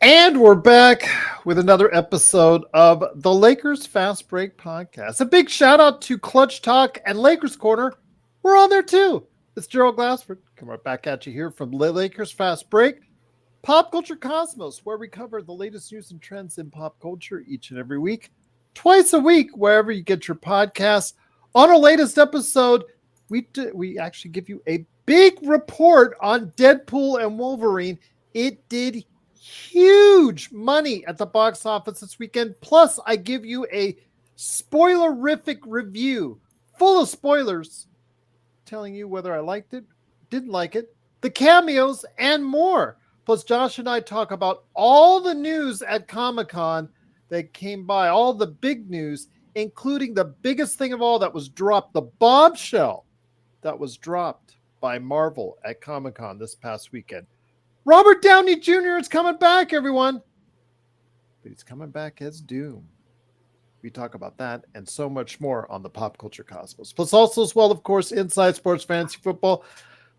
And we're back with another episode of the Lakers Fast Break Podcast. A big shout out to Clutch Talk and Lakers Corner. We're on there too. It's Gerald Glassford coming right back at you here from the Lakers Fast Break, Pop Culture Cosmos, where we cover the latest news and trends in pop culture each and every week, twice a week, wherever you get your podcasts. On our latest episode, we actually give you a big report on Deadpool and Wolverine. It did huge money at the box office this weekend. Plus, I give you a spoilerific review full of spoilers, telling you whether I liked it, didn't like it, the cameos, and more. Plus, Josh and I talk about all the news at Comic-Con that came by, all the big news, including the biggest thing of all that was dropped, the bombshell that was dropped by Marvel at Comic-Con this past weekend. Robert Downey Jr. is coming back, everyone. But he's coming back as Doom. We talk about that and so much more on the Pop Culture Cosmos. Plus also as well, of course, Inside Sports Fantasy Football.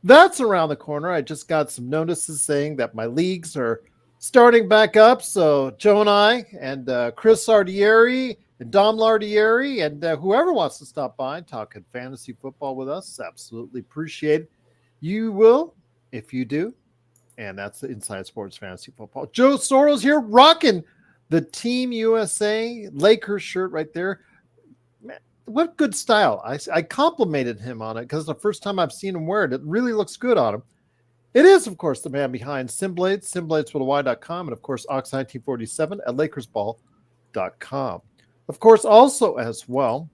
That's around the corner. I just got some notices saying that my leagues are starting back up. So Joe and I and Chris Ardieri and Dom Lardieri and whoever wants to stop by and talk fantasy football with us, absolutely appreciate it. You will, if you do. And that's the Inside Sports Fantasy Football. Joe Soros here rocking the Team USA Lakers shirt right there. Man, what good style. I complimented him on it because the first time I've seen him wear it. It really looks good on him. It is, of course, the man behind Simblades, simblades.com, and, of course, Ox1947 at LakersBall.com. Of course, also as well,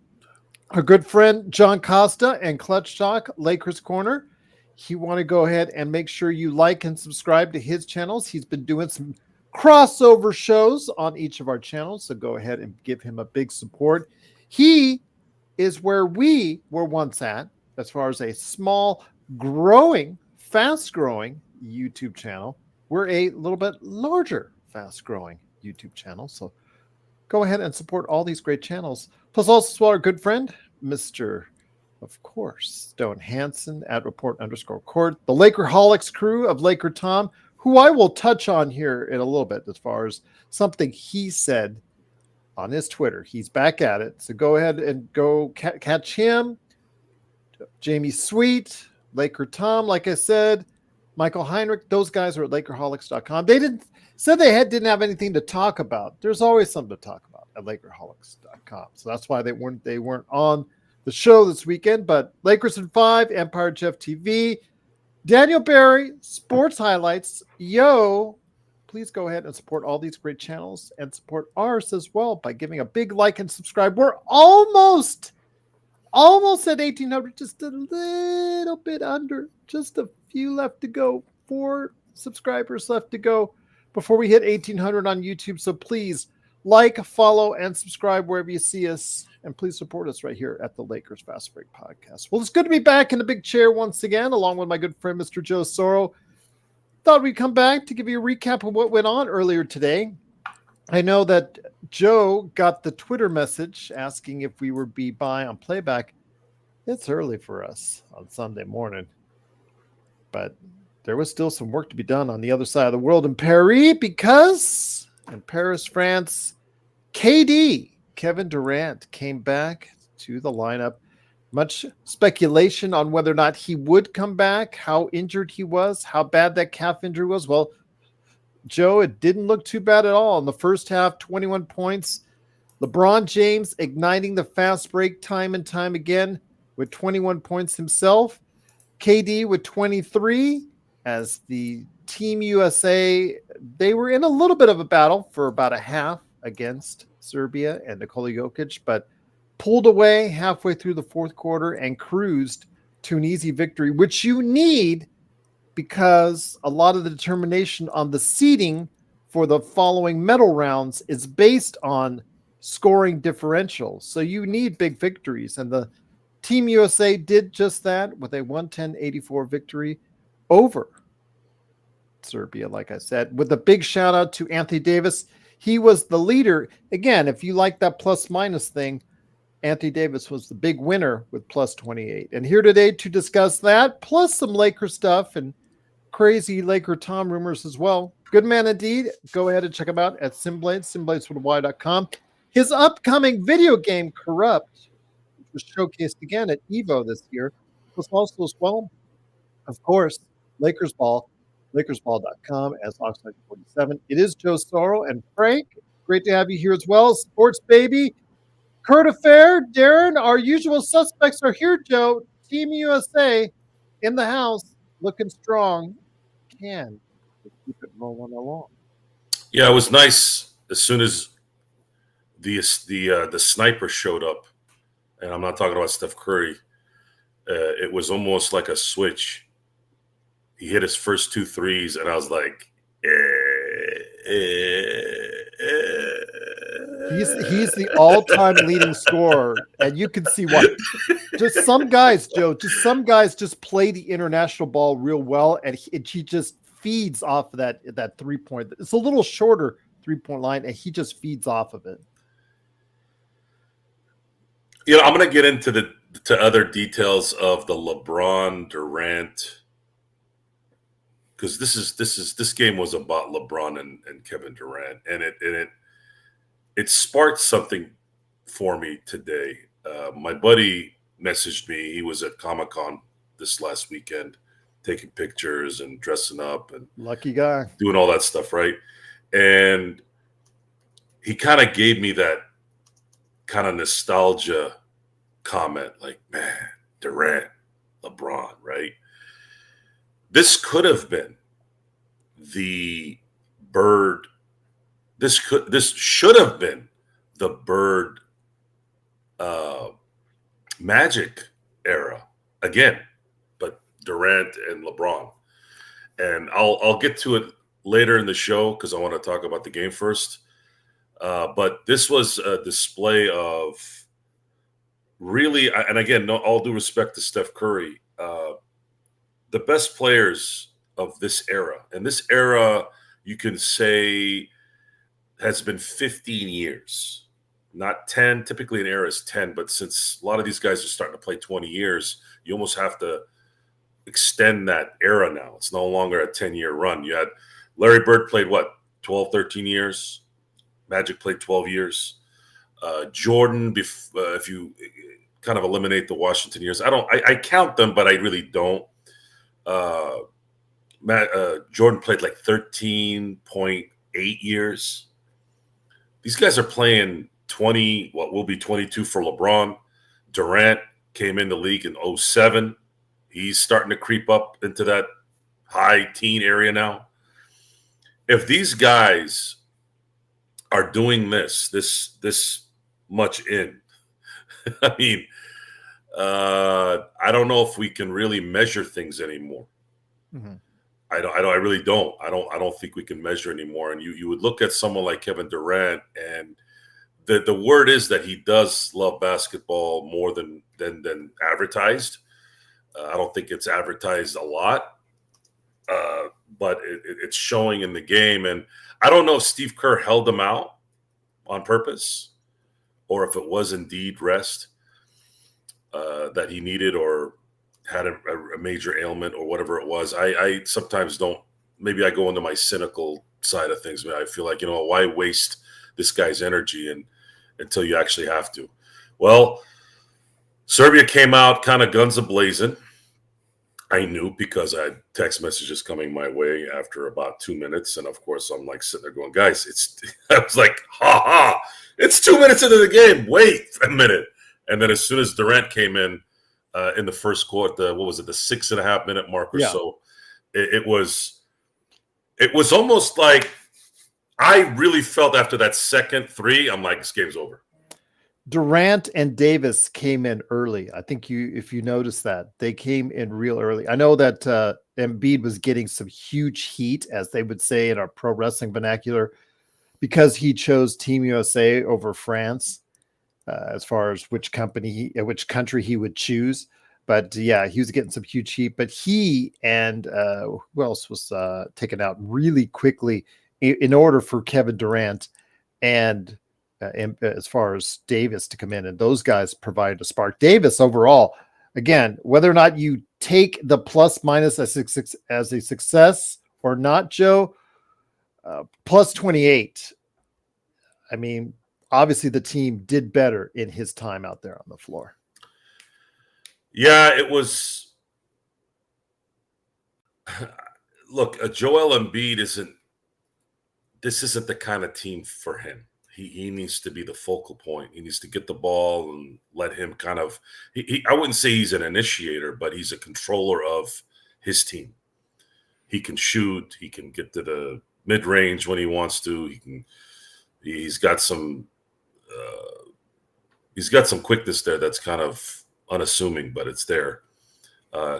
our good friend John Costa and Clutch Talk, Lakers Corner. You want to go ahead and make sure you like and subscribe to his channels. He's been doing some crossover shows on each of our channels, so go ahead and give him a big support. He is where we were once at as far as a small, growing, fast-growing YouTube channel. We're a little bit larger, fast-growing YouTube channel, so go ahead and support all these great channels. Plus also our good friend, Mr. Of course, Stone Hansen at report_court, the Lakerholics crew of Laker Tom, who I will touch on here in a little bit as far as something he said on his Twitter. He's back at it. So go ahead and go catch him. Jamie Sweet, Laker Tom, like I said, Michael Heinrich, those guys are at Lakerholics.com. They didn't have anything to talk about. There's always something to talk about at Lakerholics.com. So that's why they weren't on the show this weekend. But Lakers in 5, Empire Jeff TV, Daniel Barry, Sports Highlights. Yo, please go ahead and support all these great channels and support ours as well by giving a big like and subscribe. We're almost at 1,800, just a little bit under, just a few left to go, 4 subscribers left to go before we hit 1,800 on YouTube. So please like, follow, and subscribe wherever you see us. And please support us right here at the Lakers Fast Break Podcast. Well, it's good to be back in the big chair once again, along with my good friend, Mr. Joe Soro. Thought we'd come back to give you a recap of what went on earlier today. I know that Joe got the Twitter message asking if we would be by on playback. It's early for us on Sunday morning, but there was still some work to be done on the other side of the world in Paris, because in Paris, France, Kevin Durant came back to the lineup. Much speculation on whether or not he would come back, how injured he was, how bad that calf injury was. Well, Joe, it didn't look too bad at all. In the first half, 21 points. LeBron James igniting the fast break time and time again with 21 points himself. KD with 23, as the Team USA, they were in a little bit of a battle for about a half against Serbia and Nikola Jokic, but pulled away halfway through the fourth quarter and cruised to an easy victory, which you need because a lot of the determination on the seeding for the following medal rounds is based on scoring differentials. So you need big victories, and the Team USA did just that with a 110-84 victory over Serbia, like I said, with a big shout out to Anthony Davis. He was the leader. Again, if you like that plus minus thing, Anthony Davis was the big winner with plus 28. And here today to discuss that, plus some Laker stuff and crazy Laker Tom rumors as well, Good man indeed. Go ahead and check him out at Simblades, simbladeswithY.com. His upcoming video game, Corrupt, which was showcased again at EVO this year, was also as well. Of course, Lakers Ball, LakersBall.com as Oxnard47. It is Joe Sorrell and Frank. Great to have you here as well. Sports Baby, Kurt Affair, Darren, our usual suspects are here, Joe. Team USA in the house, looking strong. Can keep it rolling along. Yeah, it was nice as soon as the sniper showed up, and I'm not talking about Steph Curry. It was almost like a switch. He hit his first 2 threes, and I was like, He's the all-time leading scorer, and you can see why. Just some guys, Joe, just play the international ball real well, and he just feeds off of that 3-point. It's a little shorter 3-point line, and he just feeds off of it. You know, I'm going to get into to other details of the LeBron Durant, because this game was about LeBron and Kevin Durant, and it sparked something for me today. My buddy messaged me. He was at Comic-Con this last weekend, taking pictures and dressing up and lucky guy doing all that stuff, right? And he kind of gave me that kind of nostalgia comment, like, man, Durant, LeBron, right? This could have been the Bird. This should have been the Bird Magic era again, but Durant and LeBron. And I'll get to it later in the show because I want to talk about the game first. But this was a display of really, and again, all due respect to Steph Curry, the best players of this era. And this era, you can say, has been 15 years, not 10. Typically an era is 10, but since a lot of these guys are starting to play 20 years, you almost have to extend that era now. It's no longer a 10-year run. You had Larry Bird played, 12, 13 years? Magic played 12 years. Jordan, if you kind of eliminate the Washington years, I count them, but I really don't. Jordan played like 13.8 years. These guys are playing 20, what will be 22 for LeBron. Durant came in the league in 2007. He's starting to creep up into that high teen area now. If these guys are doing this much in, I mean, I don't know if we can really measure things anymore. Mm-hmm. I really don't. I don't think we can measure anymore. And you would look at someone like Kevin Durant, and the word is that he does love basketball more than advertised. I don't think it's advertised a lot, but it's showing in the game. And I don't know if Steve Kerr held him out on purpose, or if it was indeed rest that he needed, or had a major ailment, or whatever it was. I sometimes don't. Maybe I go into my cynical side of things. I feel like, why waste this guy's energy until you actually have to? Well, Serbia came out kind of guns a-blazing. I knew because I had text messages coming my way after about 2 minutes. And of course, I'm like sitting there going, guys, I was like, it's 2 minutes into the game. Wait a minute. And then as soon as Durant came in the first quarter, what was it, the 6.5 minute mark or so, it was almost like I really felt after that second 3, I'm like, this game's over. Durant and Davis came in early. I think if you notice that, they came in real early. I know that Embiid was getting some huge heat, as they would say in our pro wrestling vernacular, because he chose Team USA over France as far as which country he would choose. But yeah, he was getting some huge heat. But he and who else was taken out really quickly in order for Kevin Durant and as far as Davis to come in, and those guys provided a spark. Davis overall, again, whether or not you take the plus minus as a success or not, Joe, plus 28. I mean, obviously the team did better in his time out there on the floor. Yeah, it was. Look, Joel Embiid this isn't the kind of team for him. He needs to be the focal point. He needs to get the ball and let him kind of. I wouldn't say he's an initiator, but he's a controller of his team. He can shoot. He can get to the mid range when he wants to. He's got some quickness there that's kind of unassuming, but it's there.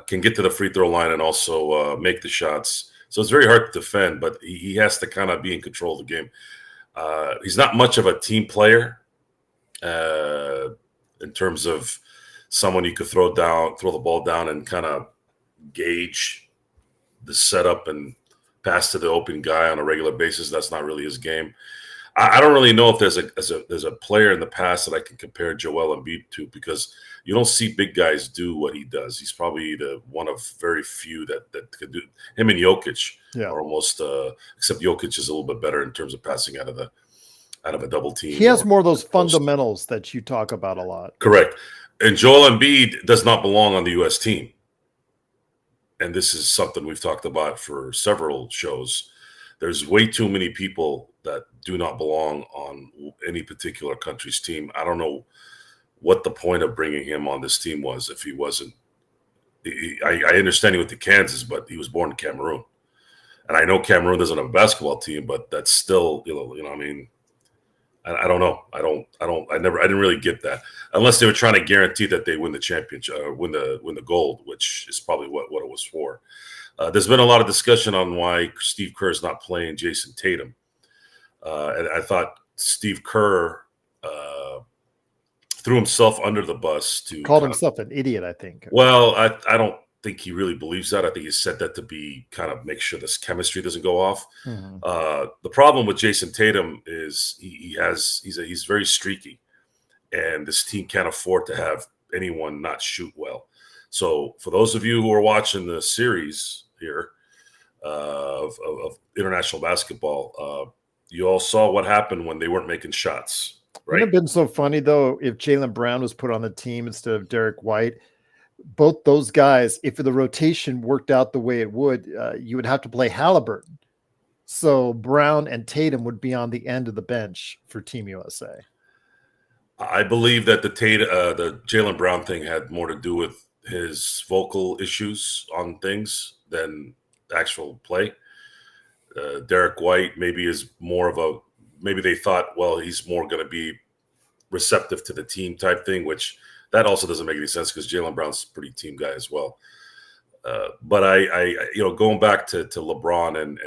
Can get to the free throw line and also make the shots. So it's very hard to defend, but he has to kind of be in control of the game. He's not much of a team player in terms of someone you could throw the ball down and kind of gauge the setup and pass to the open guy on a regular basis. That's not really his game. I don't really know if there's a player in the past that I can compare Joel Embiid to, because you don't see big guys do what he does. He's probably the one of very few that could do. Him and Jokic are almost, except Jokic is a little bit better in terms of passing out of a double team. He has more of those fundamentals that you talk about a lot. Correct. And Joel Embiid does not belong on the U.S. team. And this is something we've talked about for several shows. There's way too many people that do not belong on any particular country's team. I don't know what the point of bringing him on this team was if he wasn't. I understand he went to Kansas, but he was born in Cameroon. And I know Cameroon doesn't have a basketball team, but that's still, I mean, I don't know. I didn't really get that, unless they were trying to guarantee that they win the championship, win the gold, which is probably what it was for. There's been a lot of discussion on why Steve Kerr is not playing Jason Tatum. And I thought Steve Kerr threw himself under the bus called himself an idiot, I think. Well, I don't think he really believes that. I think he said that to be kind of make sure this chemistry doesn't go off. Mm-hmm. The problem with Jason Tatum is he's very streaky, and this team can't afford to have anyone not shoot well. So for those of you who are watching the series here of international basketball, you all saw what happened when they weren't making shots. Right? Wouldn't it have been so funny, though, if Jaylen Brown was put on the team instead of Derek White? Both those guys, if the rotation worked out the way it would, you would have to play Halliburton. So Brown and Tatum would be on the end of the bench for Team USA. I believe that the Jaylen Brown thing had more to do with his vocal issues on things than actual play. Derek White maybe is more of maybe they thought, well, he's more going to be receptive to the team type thing, which that also doesn't make any sense because Jaylen Brown's a pretty team guy as well. But I going back to LeBron and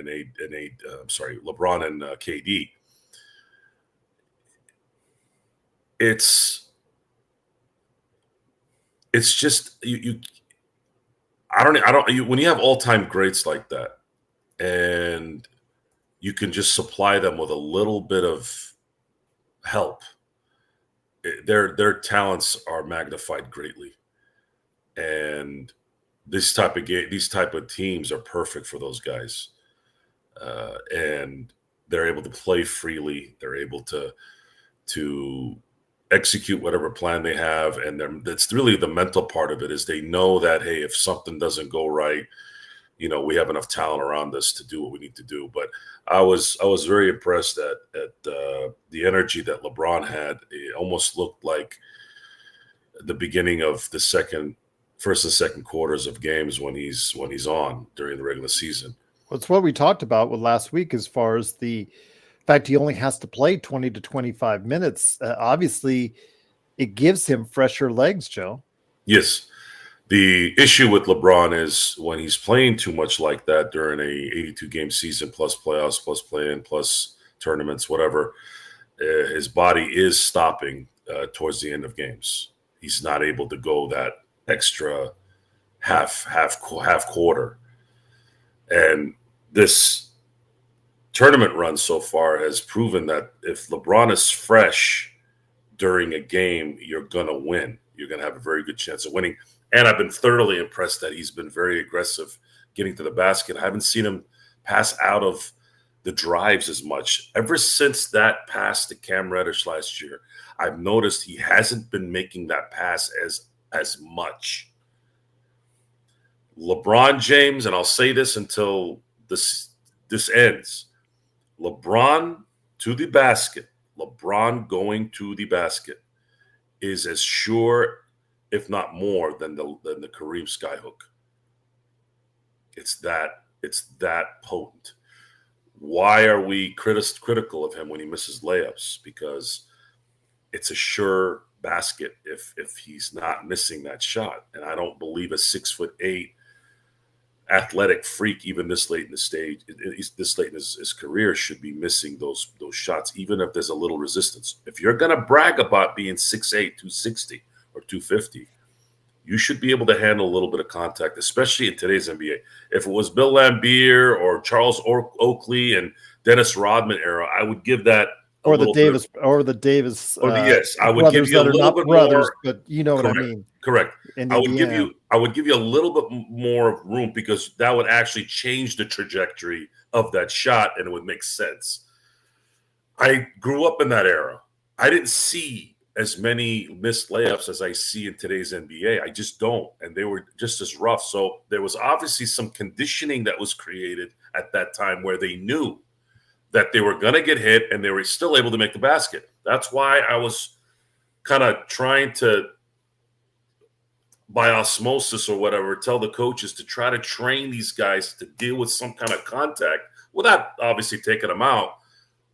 LeBron and KD, it's just when you have all-time greats like that, and you can just supply them with a little bit of help, their talents are magnified greatly. And these type of teams are perfect for those guys. And they're able to play freely. They're able to execute whatever plan they have. And that's really the mental part of it, is they know that, hey, if something doesn't go right, we have enough talent around us to do what we need to do. But I was very impressed at the energy that LeBron had. It almost looked like the beginning of the first and second quarters of games when he's on during the regular season. Well, it's what we talked about with last week, as far as the fact he only has to play 20 to 25 minutes. Obviously, it gives him fresher legs, Joe. Yes. The issue with LeBron is when he's playing too much like that during a 82-game season, plus playoffs, plus play-in, plus tournaments, whatever, his body is stopping towards the end of games. He's not able to go that extra half quarter. And this tournament run so far has proven that if LeBron is fresh during a game, you're going to win. You're going to have a very good chance of winning. And I've been thoroughly impressed that he's been very aggressive getting to the basket. I haven't seen him pass out of the drives as much. Ever since that pass to Cam Reddish last year, I've noticed he hasn't been making that pass as much. LeBron James, and I'll say this until this ends, LeBron to the basket, LeBron going to the basket is as sure, if not more, than the Kareem skyhook. It's that potent. Why are we critical of him when he misses layups? Because it's a sure basket if he's not missing that shot. And I don't believe a 6'8" athletic freak, even this late in the stage, this late in his career, should be missing those shots, even if there's a little resistance. If you're gonna brag about being 6'8", 260 or 250, you should be able to handle a little bit of contact, especially in today's NBA. If it was Bill Laimbeer or Charles Oakley and Dennis Rodman era, I would give that or the Davis. Yes, I would give you a little bit more. But you know what I mean. Correct. I would give you a little bit more room, because that would actually change the trajectory of that shot, and it would make sense. I grew up in that era. I didn't see as many missed layups as I see in today's NBA. I just don't. And they were just as rough. So there was obviously some conditioning that was created at that time where they knew that they were going to get hit and they were still able to make the basket. That's why I was kind of trying to, by osmosis or whatever, tell the coaches to try to train these guys to deal with some kind of contact without obviously taking them out,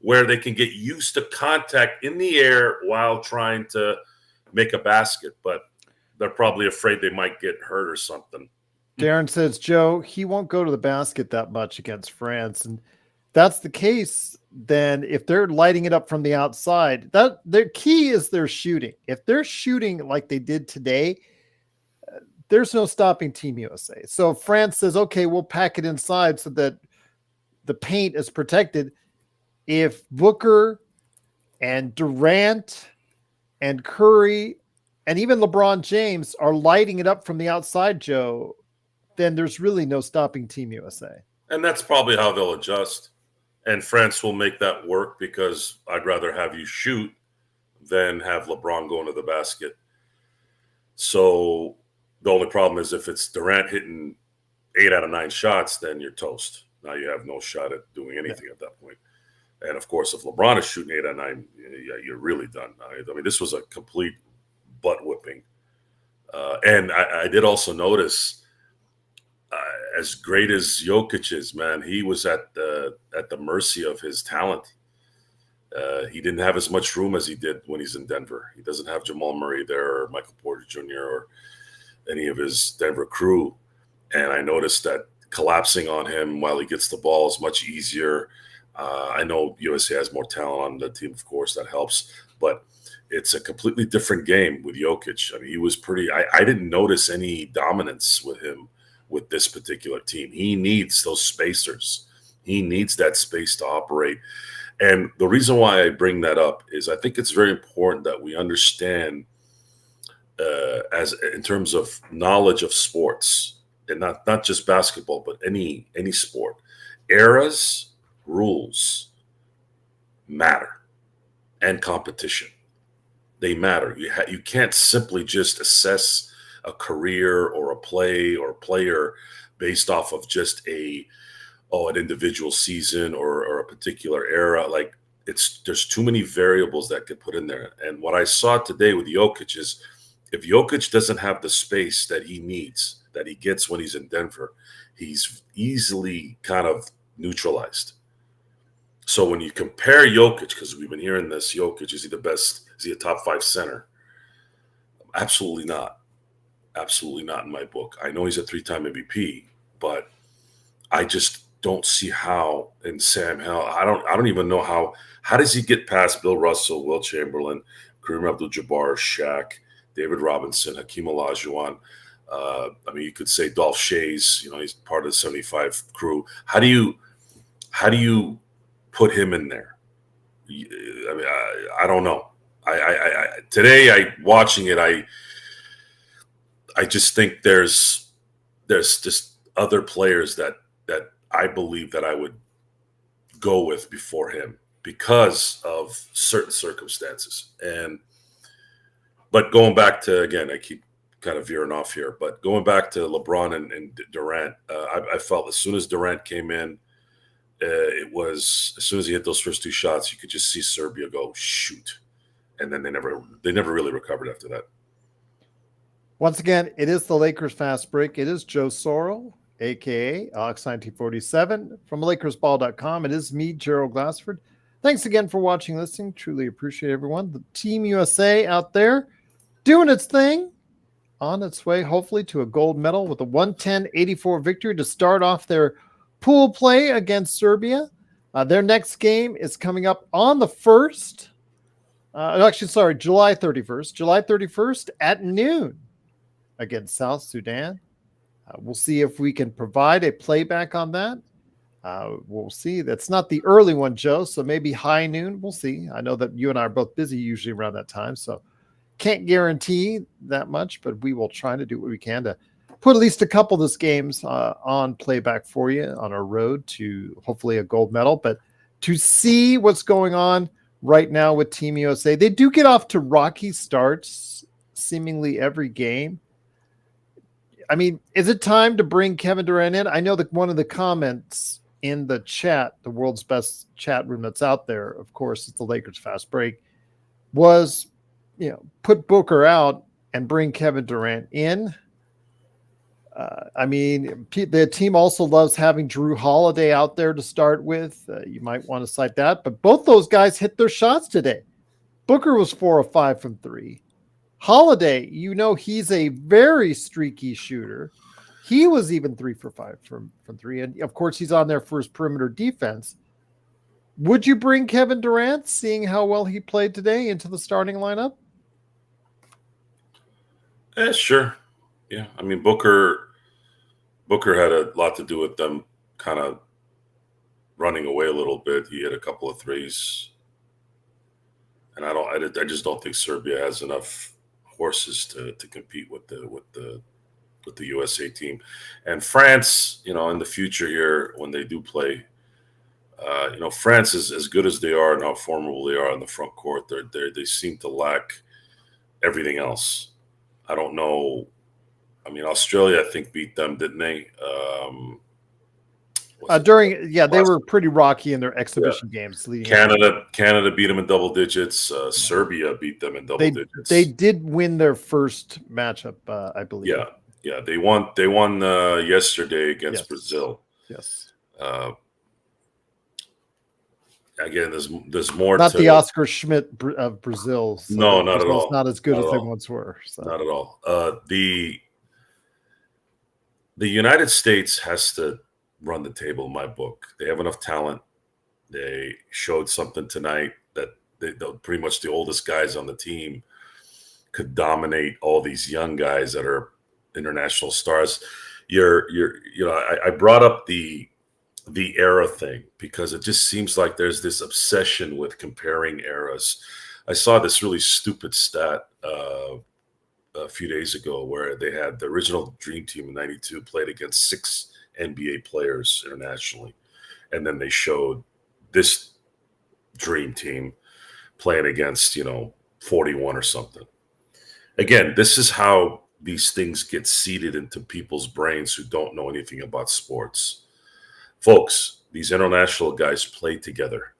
where they can get used to contact in the air while trying to make a basket. But they're probably afraid they might get hurt or something. Darren says, Joe, he won't go to the basket that much against France. And that's the case. Then if they're lighting it up from the outside, that their key is their shooting. If they're shooting like they did today, there's no stopping Team USA. So France says, okay, we'll pack it inside so that the paint is protected. If Booker and Durant and Curry and even LeBron James are lighting it up from the outside, Joe, then there's really no stopping Team USA. And that's probably how they'll adjust. And France will make that work, because I'd rather have you shoot than have LeBron go into the basket. So the only problem is if it's Durant hitting 8 out of 9 shots, then you're toast. Now you have no shot at doing anything at that point. And of course, if LeBron is shooting 8 out of 9, yeah, you're really done. I mean, this was a complete butt whipping. And I did also notice, as great as Jokic is, man, he was at the mercy of his talent. He didn't have as much room as he did when he's in Denver. He doesn't have Jamal Murray there, or Michael Porter Jr., or any of his Denver crew. And I noticed that collapsing on him while he gets the ball is much easier. I know USA has more talent on the team, of course, that helps, but it's a completely different game with Jokic. I mean, he was I didn't notice any dominance with him with this particular team. He needs those spacers. He needs that space to operate. And the reason why I bring that up is I think it's very important that we understand, as in terms of knowledge of sports, and not just basketball, but any sport, eras, rules matter, and competition. They matter. You can't simply just assess a career or a play or a player based off of just an individual season or a particular era. Like, there's too many variables that get put in there. And what I saw today with Jokic is, if Jokic doesn't have the space that he needs, that he gets when he's in Denver, he's easily kind of neutralized. So when you compare Jokic, because we've been hearing this, Jokic, is he the best? Is he a top 5 center? Absolutely not. Absolutely not in my book. I know he's a 3-time MVP, but I just don't see how. And Sam Hell, I don't even know how does he get past Bill Russell, Will Chamberlain, Kareem Abdul-Jabbar, Shaq, David Robinson, Hakeem Olajuwon. I mean, you could say Dolph Shays. He's part of the 75 crew. How do you put him in there? I mean, I don't know. Today, watching it, I just think there's just other players that I believe that I would go with before him because of certain circumstances. But going back to, again, I keep kind of veering off here, but going back to LeBron and Durant, I felt as soon as Durant came in, it was as soon as he hit those first 2 shots, you could just see Serbia go shoot, and then they never really recovered after that. Once again, it is the Lakers Fast Break. It is Joe Sorrell, aka Alex1947 from LakersBall.com. It is me, Gerald Glassford. Thanks again for watching, listening. Truly appreciate everyone. The Team USA out there doing its thing, on its way, hopefully, to a gold medal with a 110-84 victory to start off their pool play against Serbia. Their next game is coming up on the 1st. July 31st. July 31st at noon against South Sudan. We'll see if we can provide a playback on that. We'll see. That's not the early one, Joe, so maybe high noon. We'll see. I know that you and I are both busy usually around that time, so can't guarantee that much, but we will try to do what we can to put at least a couple of those games on playback for you on our road to hopefully a gold medal. But to see what's going on right now with Team USA, they do get off to rocky starts seemingly every game. I mean, is it time to bring Kevin Durant in? I know that one of the comments in the chat, the world's best chat room that's out there, of course, it's the Lakers Fast Break, was, put Booker out and bring Kevin Durant in. I mean, the team also loves having Drew Holiday out there to start with. You might want to cite that, but both those guys hit their shots today. Booker was 4 of 5 from 3. Holiday, he's a very streaky shooter. He was even 3 for 5 from 3. And of course, he's on their first perimeter defense. Would you bring Kevin Durant, seeing how well he played today, into the starting lineup? Sure. Yeah. I mean, Booker had a lot to do with them kind of running away a little bit. He hit a couple of threes. And I just don't think Serbia has enough horses to compete with the USA team. And France, in the future here, when they do play, France is as good as they are and how formidable they are in the front court. They seem to lack everything else. I don't know. I mean, Australia, I think, beat them, didn't they? They were pretty rocky in their exhibition games. Canada beat them in double digits. Serbia beat them in double digits. They did win their first matchup, I believe. Yeah. They won yesterday against Brazil. Yes. Again, there's more. Not the Oscar Schmidt of Brazil. So no, not at all. It's not as good as they once were. So. Not at all. The United States has to run the table in my book. They have enough talent. They showed something tonight that pretty much the oldest guys on the team could dominate all these young guys that are international stars. I brought up the era thing because it just seems like there's this obsession with comparing eras. I saw this really stupid stat a few days ago where they had the original Dream Team in '92 played against 6 NBA players internationally. And then they showed this Dream Team playing against, 41 or something. Again, this is how these things get seeded into people's brains who don't know anything about sports. Folks, these international guys play together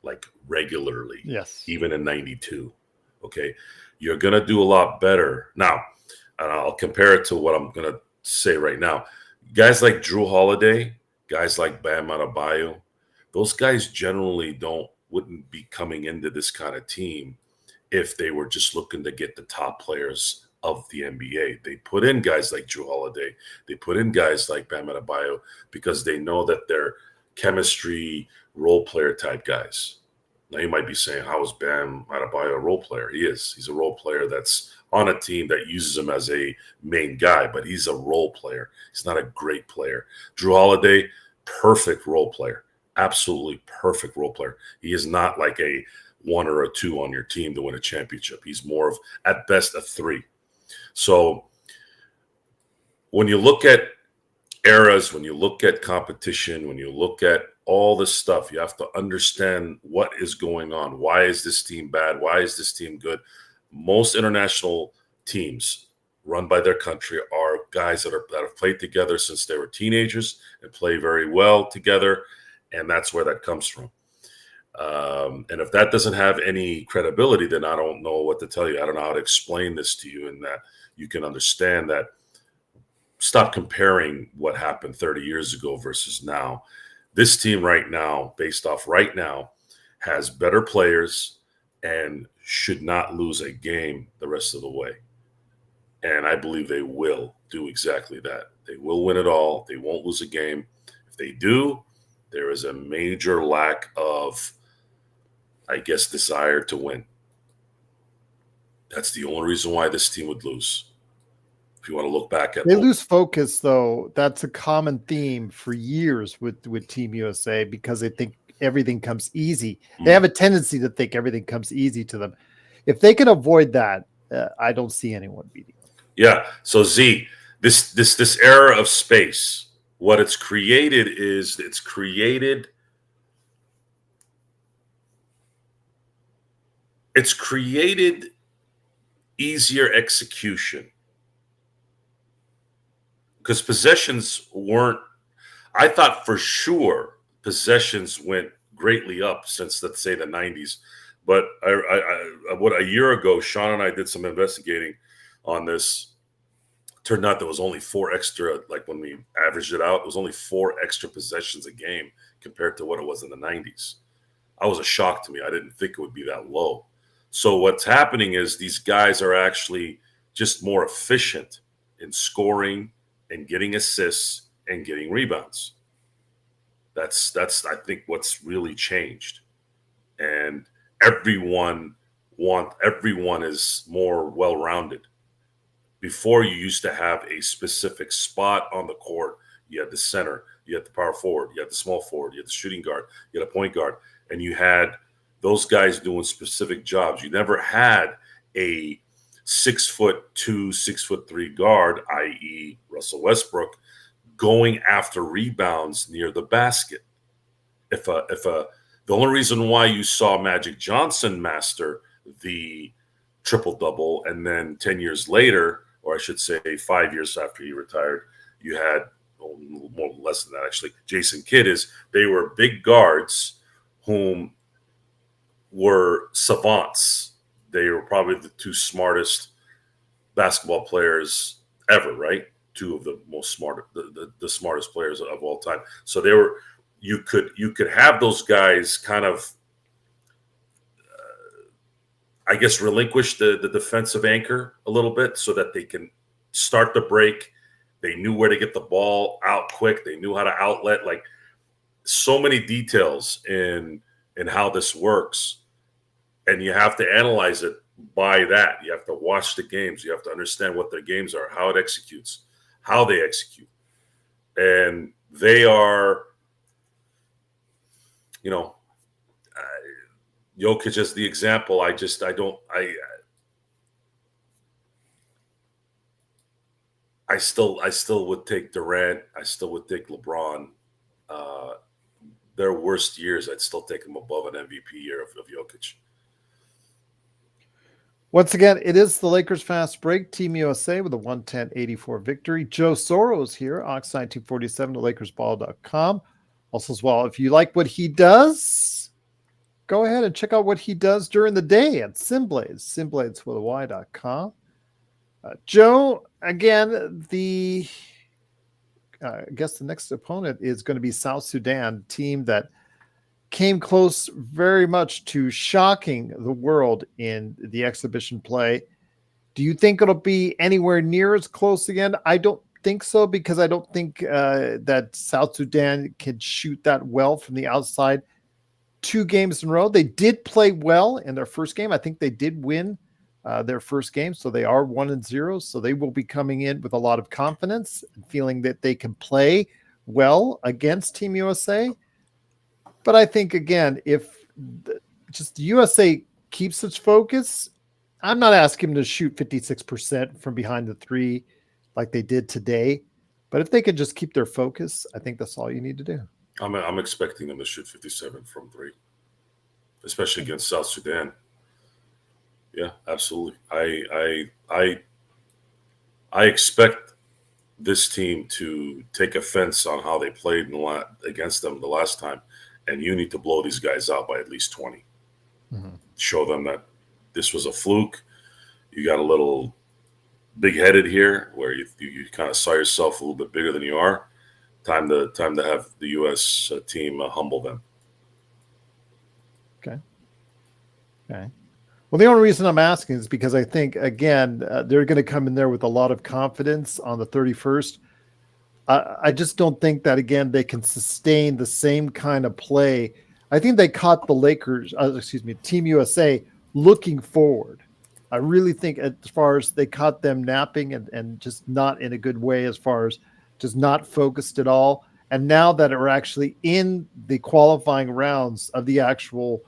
like regularly. Yes. Even in '92. Okay. You're going to do a lot better. Now, and I'll compare it to what I'm going to say right now. Guys like Drew Holiday, guys like Bam Adebayo, those guys generally wouldn't be coming into this kind of team if they were just looking to get the top players of the NBA. They put in guys like Drew Holiday. They put in guys like Bam Adebayo because they know that they're chemistry role player type guys. Now you might be saying, how is Bam Adebayo a role player? He is. He's a role player that's on a team that uses him as a main guy, but he's a role player. He's not a great player. Drew Holiday, perfect role player. Absolutely perfect role player. He is not like a 1 or a 2 on your team to win a championship. He's more of, at best, a 3. So when you look at eras, when you look at competition, when you look at all this stuff. You have to understand what is going on. Why is this team bad? Why is this team good? Most international teams run by their country are guys that have played together since they were teenagers and play very well together, and that's where that comes from. And if that doesn't have any credibility, then I don't know what to tell you. I don't know how to explain this to you, and that you can understand that. Stop comparing what happened 30 years ago versus now. This team right now, based off right now, has better players and should not lose a game the rest of the way. And I believe they will do exactly that. They will win it all. They won't lose a game. If they do, there is a major lack of, I guess, desire to win. That's the only reason why this team would lose. If you want to look back at, they lose focus, though. That's a common theme for years with Team USA, because they think everything comes easy. They have a tendency to think everything comes easy to them. If they can avoid that, I don't see anyone beating them. Yeah. So Z, this era of space, what it's created is it's created easier execution. Because possessions weren't, I thought for sure possessions went greatly up since, let's say, the 90s. But what a year ago, Sean and I did some investigating on this. Turned out there was only 4 extra, like when we averaged it out, it was only 4 extra possessions a game compared to what it was in the 90s. I was a shock to me. I didn't think it would be that low. So what's happening is these guys are actually just more efficient in scoring and getting assists and getting rebounds. That's I think what's really changed. And everyone is more well-rounded. Before, you used to have a specific spot on the court. You had the center, you had the power forward, you had the small forward, you had the shooting guard, you had a point guard, and you had those guys doing specific jobs. You never had a 6'2", 6'3" guard, i.e. Russell Westbrook, going after rebounds near the basket. The only reason why you saw Magic Johnson master the triple-double, and then 10 years later, or I should say 5 years after he retired, you had more less than that actually, Jason Kidd, is they were big guards whom were savants. They were probably the 2 smartest basketball players ever, right? 2 of the most smart, the smartest players of all time. So they were, you could have those guys kind of, I guess, relinquish the defensive anchor a little bit so that they can start the break. They knew where to get the ball out quick. They knew how to outlet. Like, so many details in how this works. And you have to analyze it by that. You have to watch the games. You have to understand what their games are, how it executes, how they execute. And they are, Jokic is the example. I still would take Durant. I still would take LeBron. Their worst years, I'd still take them above an MVP year of Jokic. Once again, it is the Lakers Fast Break. Team USA with a 110-84 victory. Joe Soros here, Ox1947 at LakersBall.com. Also, as well, if you like what he does, go ahead and check out what he does during the day at Simblades, simblades.com. Joe, again, I guess the next opponent is going to be South Sudan, team that came close very much to shocking the world in the exhibition play. Do you think it'll be anywhere near as close again? I don't think so, because I don't think that South Sudan can shoot that well from the outside 2 games in a row. They did play well in their first game. I think they did win their first game, so they are 1-0. So they will be coming in with a lot of confidence and feeling that they can play well against Team USA. But I think, again, if just USA keeps its focus, I'm not asking them to shoot 56% from behind the 3 like they did today. But if they can just keep their focus, I think that's all you need to do. I'm expecting them to shoot 57 from three, especially against South Sudan. Yeah, absolutely. I expect this team to take offense on how they played against them the last time, and you need to blow these guys out by at least 20. Mm-hmm. Show them that this was a fluke. You got a little big-headed here, where you kind of saw yourself a little bit bigger than you are. Time to have the U.S. Team humble them. Okay. Well, the only reason I'm asking is because I think, again, they're going to come in there with a lot of confidence on the 31st. I just don't think that, again, they can sustain the same kind of play. I think they caught the Lakers, Team USA, looking forward. I really think as far as they caught them napping and just not in a good way, as far as just not focused at all. And now that we're actually in the qualifying rounds of the actual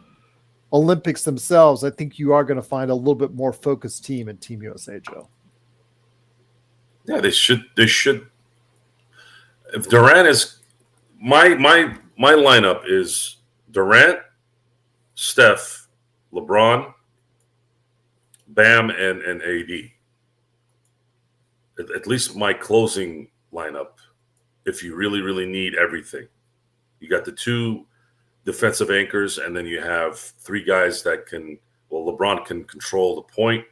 Olympics themselves, I think you are going to find a little bit more focused team in Team USA, Joe. Yeah, they should. If Durant is my lineup is Durant, Steph, LeBron, Bam, and AD. At least my closing lineup. If you really need everything, you got the two defensive anchors, and then you have three guys that can. Well, LeBron can control the point,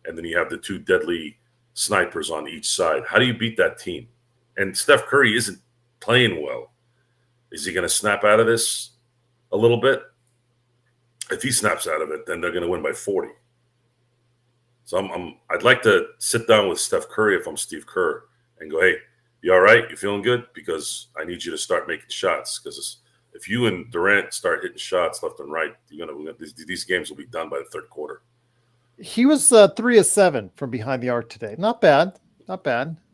and then you have the two deadly snipers on each side. How do you beat that team? And Steph Curry isn't playing well. Is he going to snap out of this a little bit? If he snaps out of it, then they're going to win by 40. So I'd like to sit down with Steph Curry if I'm Steve Kerr and go, hey, you all right? You feeling good? Because I need you to start making shots. Because if you and Durant start hitting shots left and right, these games will be done by the third quarter. He was 3 of 7 from behind the arc today. Not bad.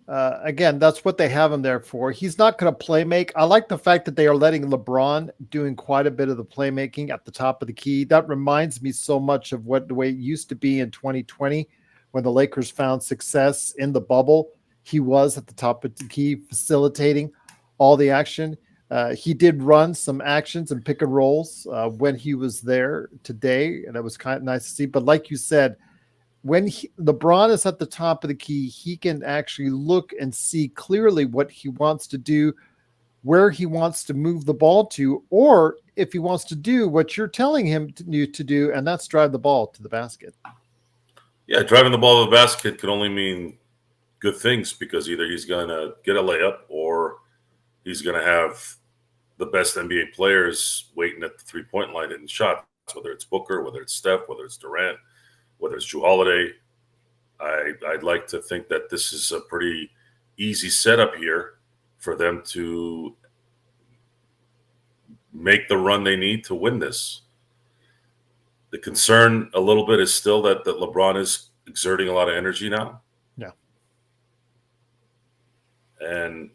Again, that's what they have him there for. He's not going to play make. I like the fact that they are letting LeBron doing quite a bit of the playmaking at the top of the key. That reminds me so much of the way it used to be in 2020 when the Lakers found success in the bubble. He was at the top of the key facilitating all the action. He did run some actions and pick and rolls when he was there today, and it was kind of nice to see. But like you said, when LeBron is at the top of the key, he can actually look and see clearly what he wants to do, where he wants to move the ball to, or if he wants to do what you're telling him to do, and that's drive the ball to the basket. Yeah, driving the ball to the basket could only mean good things, because either he's going to get a layup or he's going to have the best NBA players waiting at the three-point line hitting shots, whether it's Booker, whether it's Steph, whether it's Durant, whether it's Jrue Holiday. I'd like to think that this is a pretty easy setup here for them to make the run they need to win this. The concern a little bit is still that LeBron is exerting a lot of energy now. Yeah. And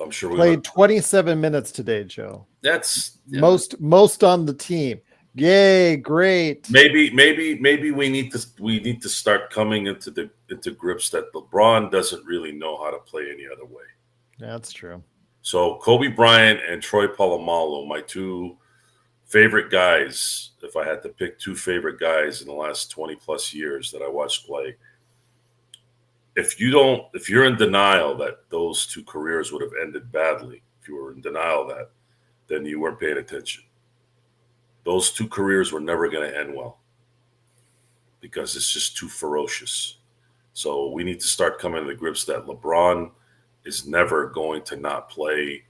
I'm sure we played 27 minutes today, Joe. That's most on the team. Yay, great. Maybe we need to start coming into grips that LeBron doesn't really know how to play any other way. That's true. So Kobe Bryant and Troy Polamalu, my two favorite guys, if I had to pick two favorite guys in the last 20 plus years that I watched play. If you're in denial that those two careers would have ended badly, if you were in denial of that, then you weren't paying attention. Those two careers were never going to end well because it's just too ferocious. So we need to start coming to the grips that LeBron is never going to not play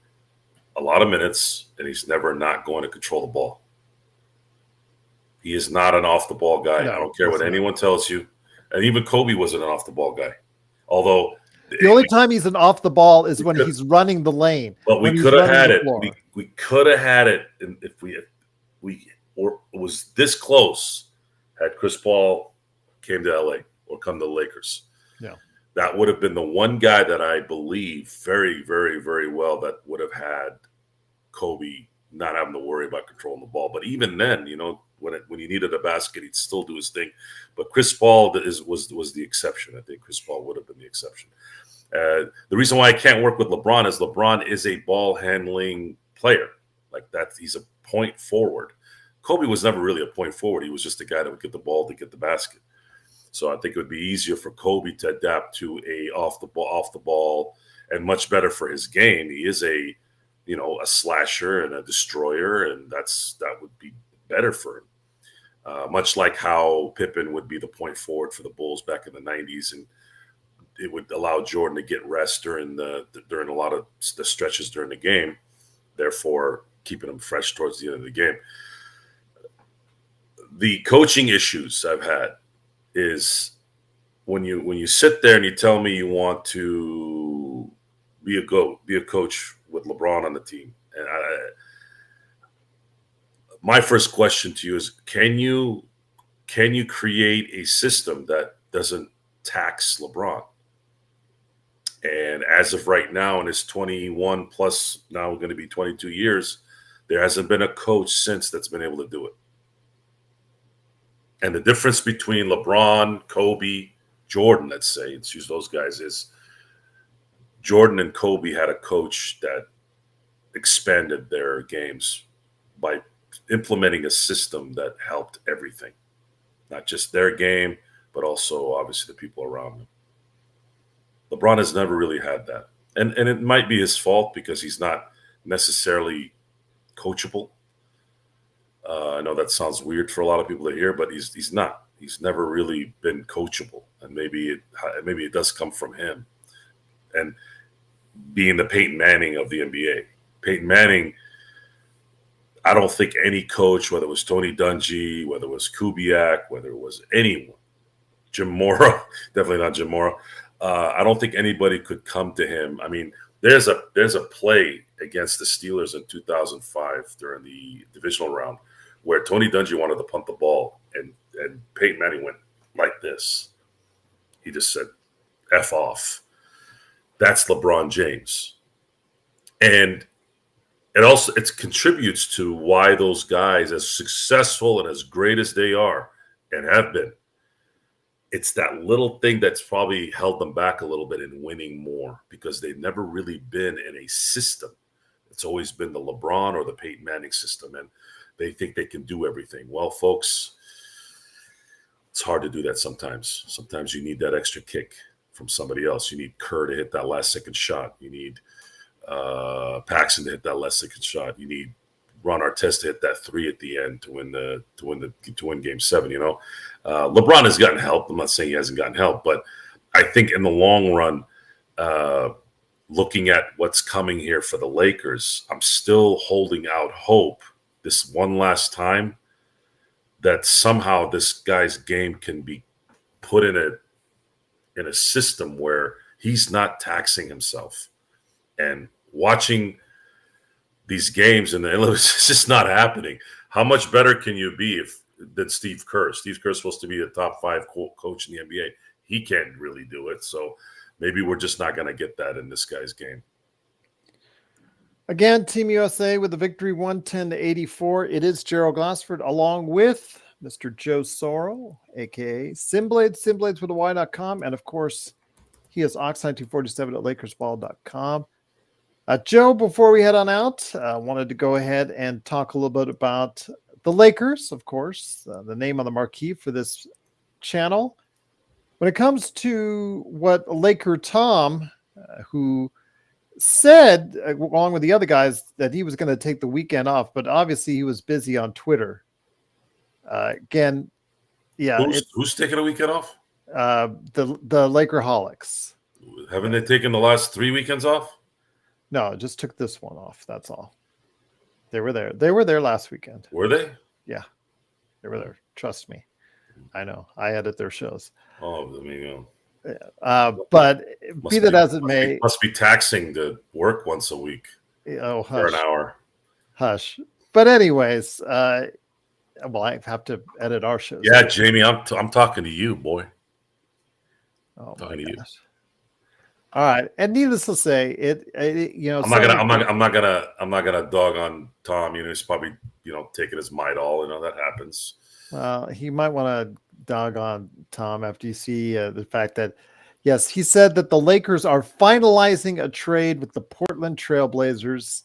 a lot of minutes, and he's never not going to control the ball. He is not an off-the-ball guy. No, I don't care what anyone tells you. And even Kobe wasn't an off-the-ball guy. Although the only time he's an off-the-ball is when he's running the lane. But we could have had it. We could have had it if we was this close had Chris Paul came to LA or come to the Lakers. Yeah. That would have been the one guy that I believe very, very, very well that would have had Kobe not having to worry about controlling the ball. But even then, when he needed a basket, he'd still do his thing. But Chris Paul was the exception. I think Chris Paul would have been the exception. The reason why I can't work with LeBron is LeBron is a ball handling player. Like that, he's a point forward. Kobe was never really a point forward. He was just a guy that would get the ball to get the basket. So I think it would be easier for Kobe to adapt to a off the ball, and much better for his game. He is a slasher and a destroyer, and that would be better for him. Much like how Pippen would be the point forward for the Bulls back in the 90s, and it would allow Jordan to get rest during a lot of the stretches during the game, therefore keeping him fresh towards the end of the game. The coaching issues I've had is when you sit there and you tell me you want to be a coach with LeBron on the team, and my first question to you is, can you create a system that doesn't tax LeBron? And as of right now, in his 21 plus, now going to be 22 years, there hasn't been a coach since that's been able to do it. And the difference between LeBron, Kobe, Jordan, let's say, let's use those guys, is Jordan and Kobe had a coach that expanded their games by implementing a system that helped everything, not just their game, but also obviously the people around them. LeBron has never really had that. And it might be his fault because he's not necessarily coachable. I know that sounds weird for a lot of people to hear, but he's not. He's never really been coachable, and maybe it does come from him. And being the Peyton Manning of the NBA, Peyton Manning, I don't think any coach, whether it was Tony Dungy, whether it was Kubiak, whether it was anyone, Jim Mora, definitely not Jim Mora. I don't think anybody could come to him. I mean, there's a play against the Steelers in 2005 during the divisional round where Tony Dungy wanted to punt the ball, and Peyton Manning went like this. He just said, F off. That's LeBron James. And it contributes to why those guys, as successful and as great as they are and have been, it's that little thing that's probably held them back a little bit in winning more, because they've never really been in a system. It's always been the LeBron or the Peyton Manning system, and they think they can do everything. Well, folks, it's hard to do that sometimes. Sometimes you need that extra kick from somebody else. You need Kerr to hit that last second shot. You need Paxson to hit that last second shot. You need Ron Artest to hit that three at the end to win Game 7. LeBron has gotten help. I'm not saying he hasn't gotten help, but I think in the long run, looking at what's coming here for the Lakers, I'm still holding out hope this one last time that somehow this guy's game can be put in a system where he's not taxing himself. And watching these games, and it's just not happening. How much better can you be than Steve Kerr? Steve Kerr's supposed to be the top 5 coach in the NBA. He can't really do it. So maybe we're just not going to get that in this guy's game. Again, Team USA with the victory, 110-84. It is Gerald Glassford along with Mr. Joe Sorrell, a.k.a. Simblades, Simblades with a Y.com. And, of course, he is Ox9247 at LakersBall.com. Joe, before we head on out, I wanted to go ahead and talk a little bit about the Lakers, of course, the name on the marquee for this channel. When it comes to what Laker Tom, who said, along with the other guys, that he was going to take the weekend off, but obviously he was busy on Twitter. Again, yeah. Who's taking a weekend off? The Lakerholics. Haven't they taken the last 3 weekends off? No, just took this one off. That's all. They were there. They were there last weekend. Were they? Yeah, they were there. Trust me. I know. I edit their shows. Oh, I mean, but be that as it may, must be taxing to work once a week. Oh, hush. For an hour. Hush. But anyways, well, I have to edit our shows. Yeah, Jamie, I'm talking to you, boy. Oh, talking to you. All right, and needless to say, I'm not gonna dog on Tom. He's probably taking his might all. That happens. Well, he might want to dog on Tom after you see the fact that Yes, he said that the Lakers are finalizing a trade with the Portland Trailblazers.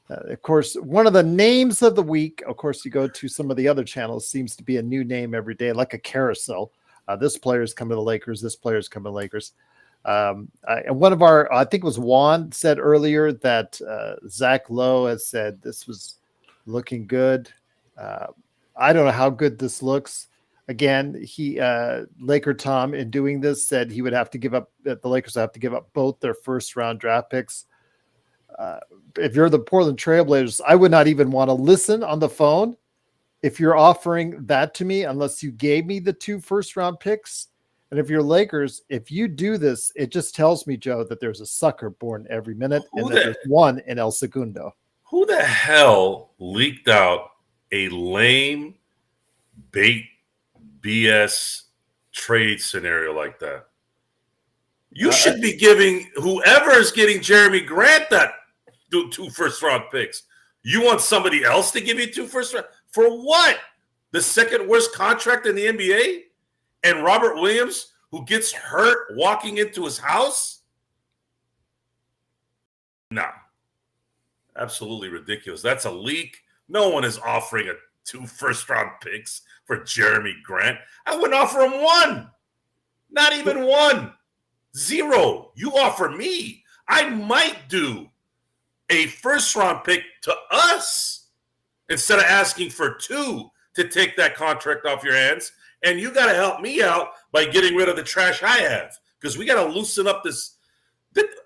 Of course, one of the names of the week, of course, you go to some of the other channels, seems to be a new name every day, like a carousel. This player's coming to the Lakers. This player's coming to the Lakers. And one of our, I think it was Juan, said earlier that Zach Lowe has said this was looking good. I don't know how good this looks. Again, Laker Tom, in doing this, said he would have to give up, that the Lakers have to give up both their first round draft picks. If you're the Portland Trailblazers, I would not even want to listen on the phone if you're offering that to me, unless you gave me the 2 first round picks. And if you're Lakers, if you do this, it just tells me, Joe, that there's a sucker born every minute and that there's one in El Segundo. Who the hell leaked out a lame bait BS trade scenario like that? You should be giving whoever is getting Jeremy Grant that 2 first round picks. You want somebody else to give you 2 first round? For what? The second worst contract in the NBA? And Robert Williams, who gets hurt walking into his house? No. Absolutely ridiculous. That's a leak. No one is offering 2 first round picks for Jeremy Grant. I wouldn't offer him 1. Not even 1. 0. You offer me. I might do a first round pick to us instead of asking for 2 to take that contract off your hands. And you got to help me out by getting rid of the trash I have, because we got to loosen up this.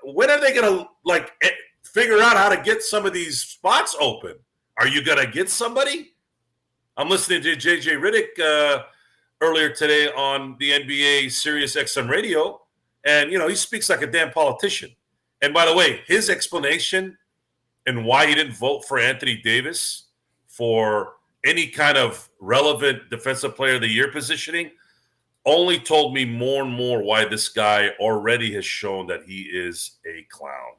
When are they going to figure out how to get some of these spots open? Are you going to get somebody? I'm listening to JJ Riddick earlier today on the NBA Sirius XM radio, and he speaks like a damn politician. And by the way, his explanation and why he didn't vote for Anthony Davis for any kind of relevant Defensive Player of the Year positioning only told me more and more why this guy already has shown that he is a clown.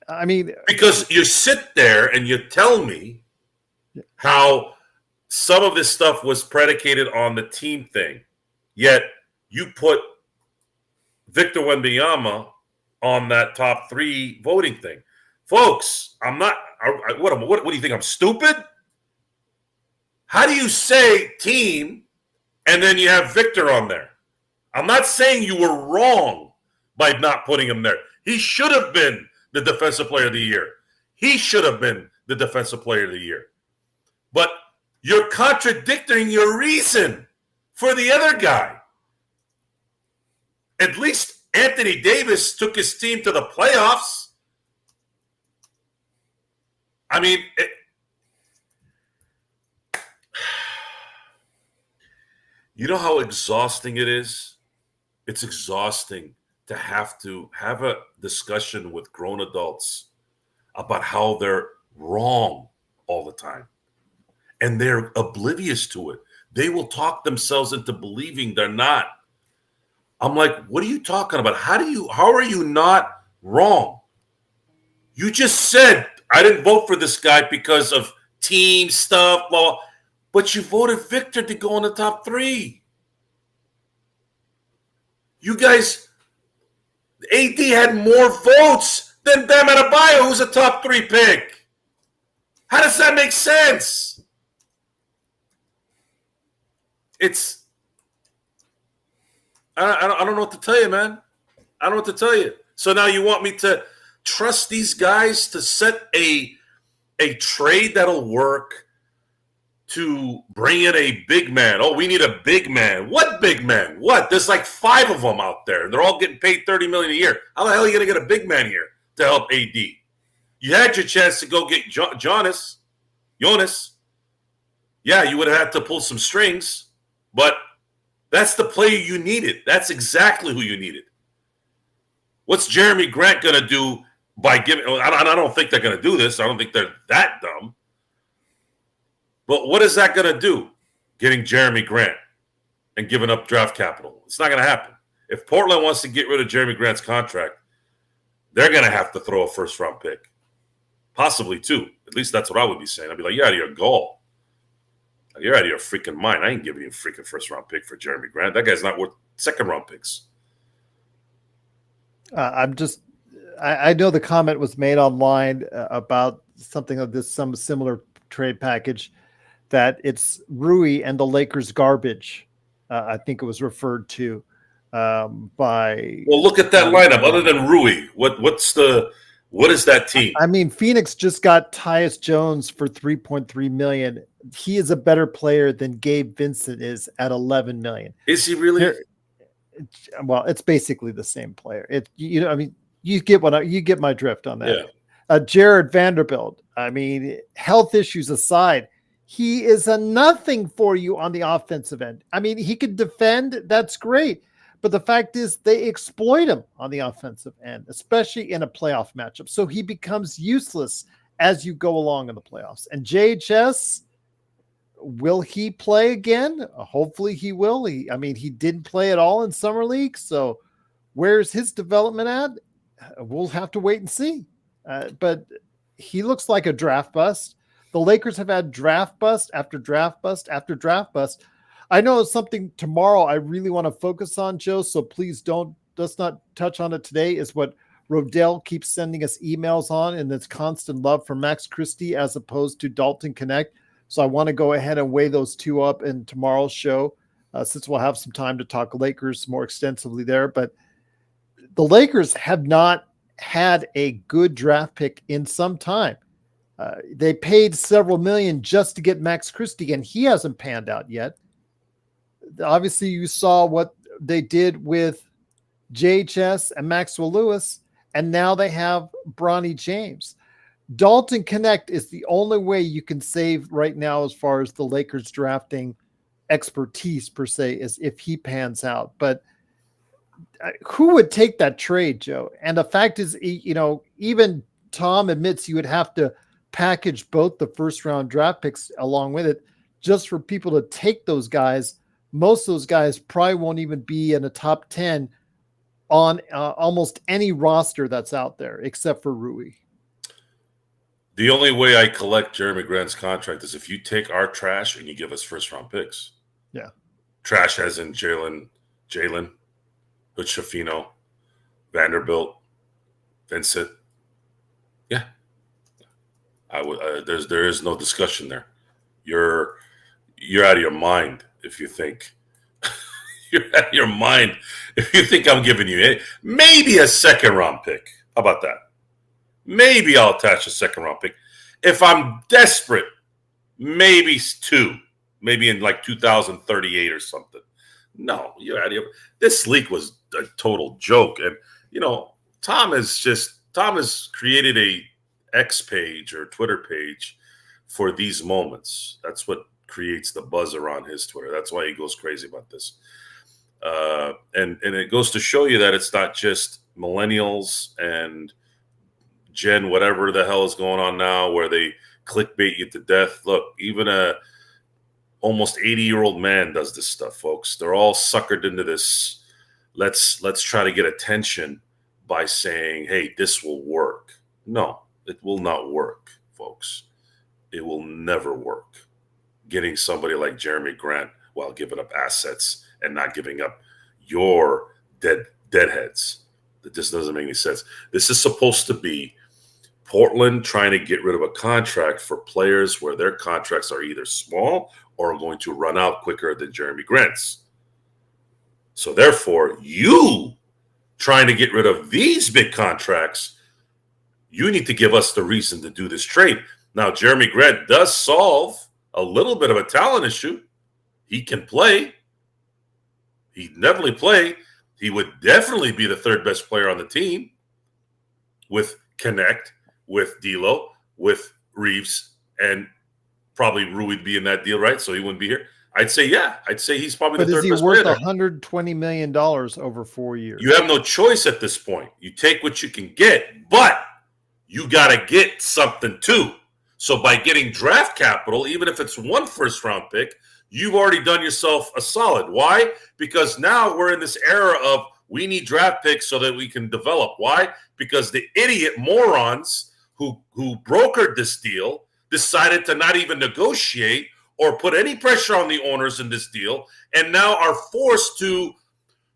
I mean, because you sit there and you tell me how some of this stuff was predicated on the team thing, yet you put Victor Wembanyama on that top 3 voting thing. Folks, I'm not. What do you think? I'm stupid? How do you say team and then you have Victor on there? I'm not saying you were wrong by not putting him there. He should have been the Defensive Player of the Year. He should have been the Defensive Player of the Year. But you're contradicting your reason for the other guy. At least Anthony Davis took his team to the playoffs. I mean, you know how exhausting it is? It's exhausting to have a discussion with grown adults about how they're wrong all the time. And they're oblivious to it. They will talk themselves into believing they're not. I'm like, what are you talking about? How are you not wrong? You just said, I didn't vote for this guy because of team stuff, blah, blah. But you voted Victor to go in the top 3. You guys, AD had more votes than Bam Adebayo, who's a top 3 pick. How does that make sense? I don't know what to tell you, man. I don't know what to tell you. So now you want me to trust these guys to set a trade that'll work to bring in a big man. Oh, we need a big man. What big man? What? There's like 5 of them out there, and they're all getting paid $30 million a year. How the hell are you going to get a big man here to help AD? You had your chance to go get Jonas. Yeah, you would have had to pull some strings, but that's the player you needed. That's exactly who you needed. What's Jeremy Grant going to do by giving? I don't think they're going to do this. I don't think they're that dumb. But what is that going to do, getting Jeremy Grant and giving up draft capital? It's not going to happen. If Portland wants to get rid of Jeremy Grant's contract, they're going to have to throw a first-round pick. Possibly 2. At least that's what I would be saying. I'd be like, you're out of your goal. You're out of your freaking mind. I ain't giving you a freaking first-round pick for Jeremy Grant. That guy's not worth second-round picks. I know the comment was made online about something of this, some similar trade package, that it's Rui and the Lakers garbage. I think it was referred to by. Well, look at that lineup. Other than Rui, what is that team? I mean, Phoenix just got Tyus Jones for $3.3 million. He is a better player than Gabe Vincent is at $11 million. Is he really? Well, it's basically the same player. I mean, you get my drift on that. Yeah. Jared Vanderbilt. I mean, health issues aside, he is a nothing for you on the offensive end. I mean, he could defend. That's great. But the fact is they exploit him on the offensive end, especially in a playoff matchup. So he becomes useless as you go along in the playoffs. And JHS, will he play again? Hopefully he will. He didn't play at all in Summer League. So where's his development at? We'll have to wait and see. But he looks like a draft bust. The Lakers have had draft bust after draft bust after draft bust. I know it's something tomorrow I really want to focus on, Joe, so please let's not touch on it today, is what Rodell keeps sending us emails on, and this constant love for Max Christie as opposed to Dalton Connect. So I want to go ahead and weigh those two up in tomorrow's show, since we'll have some time to talk Lakers more extensively there. But the Lakers have not had a good draft pick in some time. They paid several million just to get Max Christie, and he hasn't panned out yet. Obviously, you saw what they did with JHS and Maxwell Lewis, and now they have Bronny James. Dalton Connect is the only way you can save right now as far as the Lakers drafting expertise, per se, is if he pans out. But who would take that trade, Joe? And the fact is, even Tom admits you would have to package both the first-round draft picks along with it just for people to take those guys. Most of those guys probably won't even be in the top 10 on almost any roster that's out there, except for Rui. The only way I collect Jeremy Grant's contract is if you take our trash and you give us first-round picks. Yeah. Trash as in Jalen, Shafino, Vanderbilt, Vincent. Yeah. I would. There is no discussion there. You're out of your mind if you think you're out of your mind if you think I'm giving you maybe a second-round pick. How about that? Maybe I'll attach a second-round pick. If I'm desperate, maybe two. Maybe in like 2038 or something. No, you're out of your. This leak was a total joke, and Tom has created a X page or Twitter page for these moments. That's what creates the buzz around his Twitter. That's why he goes crazy about this. And it goes to show you that it's not just millennials and Gen whatever the hell is going on now where they clickbait you to death. Look, even a almost 80-year-old man does this stuff, folks. They're all suckered into this. Let's try to get attention by saying, hey, this will work. No, it will not work, folks. It will never work. Getting somebody like Jeremy Grant while giving up assets and not giving up your deadheads. That just doesn't make any sense. This is supposed to be Portland trying to get rid of a contract for players where their contracts are either small or are going to run out quicker than Jeremy Grant's. So therefore, you trying to get rid of these big contracts, you need to give us the reason to do this trade. Now, Jeremy Grant does solve a little bit of a talent issue. He can play. He can definitely play. He would definitely be the third best player on the team with Connect, with D'Lo, with Reeves, and probably Rui would be in that deal, right? So he wouldn't be here. I'd say, yeah. I'd say he's probably the third best player. But is he worth $120 million over 4 years? You have no choice at this point. You take what you can get, but you got to get something too. So by getting draft capital, even if it's one first-round pick, you've already done yourself a solid. Why? Because now we're in this era of we need draft picks so that we can develop. Why? Because the idiot morons who brokered this deal decided to not even negotiate or put any pressure on the owners in this deal, and now are forced to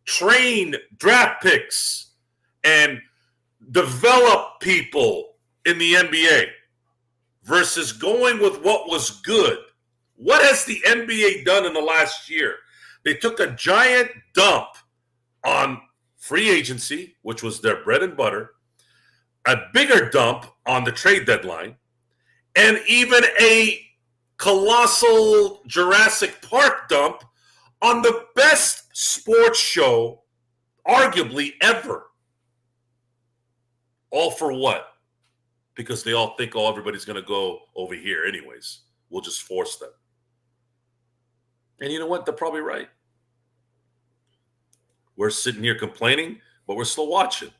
train draft picks and develop people in the NBA versus going with what was good. What has the NBA done in the last year? They took a giant dump on free agency, which was their bread and butter, a bigger dump on the trade deadline, and even a colossal Jurassic Park dump on the best sports show, arguably ever. All for what? Because they all think, oh, everybody's going to go over here anyways. We'll just force them. And you know what? They're probably right. We're sitting here complaining, but we're still watching.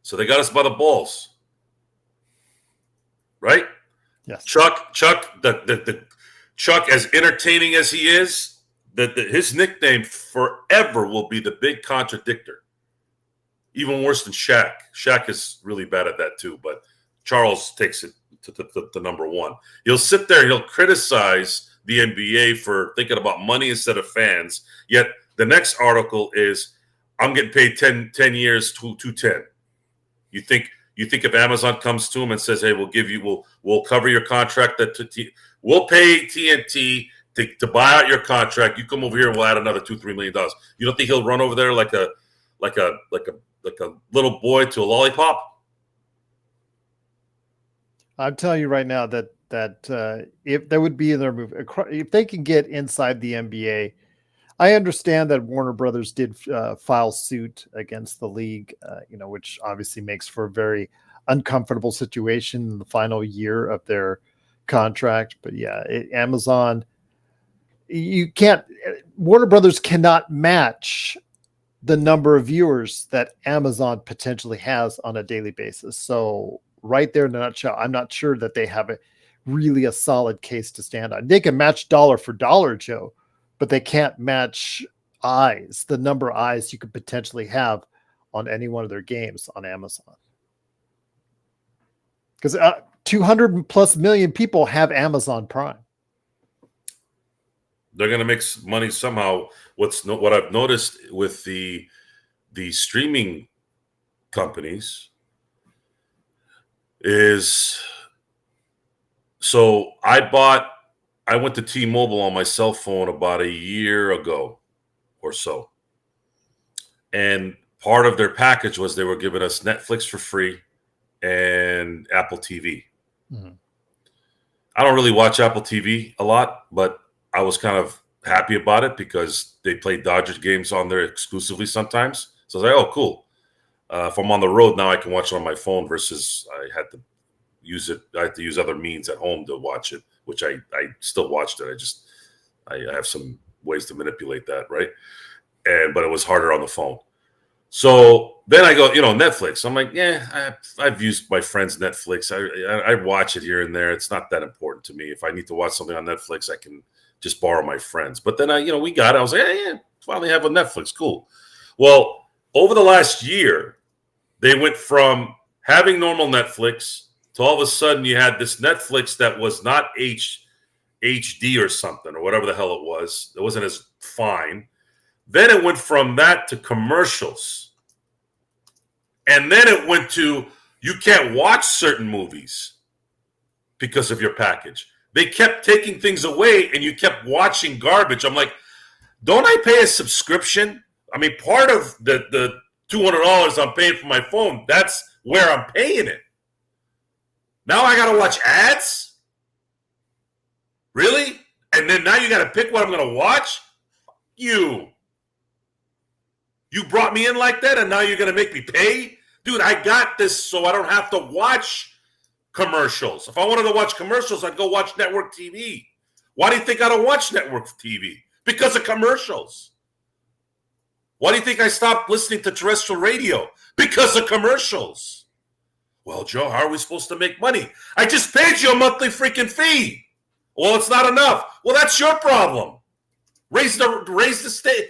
So they got us by the balls. Right? Yes. Chuck, the Chuck, as entertaining as he is, his nickname forever will be the big contradictor. Even worse than Shaq. Shaq is really bad at that too, but Charles takes it to number one. He'll sit there and he'll criticize the NBA for thinking about money instead of fans, yet the next article is, I'm getting paid 10 years, 210. You think if Amazon comes to him and says, hey, we'll cover your contract, we'll pay TNT to buy out your contract. You come over here and we'll add another $2-3 million. You don't think he'll run over there like a little boy to a lollipop? I'm telling you right now that if that would be in their move, if they can get inside the NBA. I understand that Warner Brothers did file suit against the league, which obviously makes for a very uncomfortable situation in the final year of their contract. But yeah, Amazon, Warner Brothers cannot match the number of viewers that Amazon potentially has on a daily basis. So right there in a nutshell, I'm not sure that they have really a solid case to stand on. They can match dollar for dollar, Joe, but they can't match the number of eyes you could potentially have on any one of their games on Amazon. Because 200 plus million people have Amazon Prime. They're going to make money somehow. What I've noticed with the streaming companies is, so I went to T-Mobile on my cell phone about a year ago or so. And part of their package was they were giving us Netflix for free and Apple TV. Mm-hmm. I don't really watch Apple TV a lot, but I was kind of happy about it because they play Dodgers games on there exclusively sometimes. So I was like, oh, cool. If I'm on the road now, I can watch it on my phone versus I had to use other means at home to watch it, which I still watched it. I have some ways to manipulate that, right? But it was harder on the phone. So then I go, Netflix. I'm like, yeah, I've used my friend's Netflix. I watch it here and there. It's not that important to me. If I need to watch something on Netflix, I can just borrow my friends. But then we got it. I was like, yeah, finally have a Netflix. Cool. Well, over the last year, they went from having normal Netflix to all of a sudden you had this Netflix that was not HD or something or whatever the hell it was. It wasn't as fine. Then it went from that to commercials. And then it went to you can't watch certain movies because of your package. They kept taking things away and you kept watching garbage. I'm like, don't I pay a subscription? I mean, part of the $200 I'm paying for my phone, that's where I'm paying it. Now I got to watch ads? Really? And then now you got to pick what I'm going to watch? You brought me in like that and now you're going to make me pay? Dude, I got this so I don't have to watch commercials. If I wanted to watch commercials, I'd go watch network TV. Why do you think I don't watch network TV? Because of commercials. Why do you think I stopped listening to terrestrial radio? Because of commercials. Well, Joe, how are we supposed to make money? I just paid you a monthly freaking fee. Well, it's not enough. Well, that's your problem. Raise the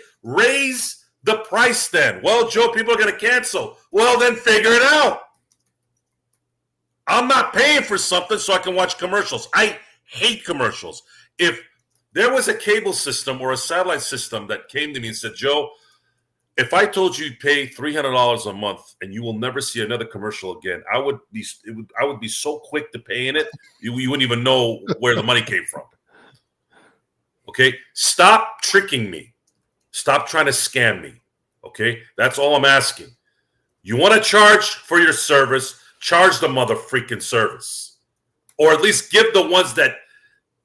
price then. Well, Joe, people are going to cancel. Well, then figure it out. I'm not paying for something so I can watch commercials. I hate commercials. If There was a cable system or a satellite system that came to me and said, Joe, if I told you you'd pay $300 a month and you will never see another commercial again, I would be so quick to paying it, you wouldn't even know where the money came from. Okay? Stop tricking me. Stop trying to scam me. Okay? That's all I'm asking. You want to charge for your service, charge the mother freaking service. Or at least give the ones that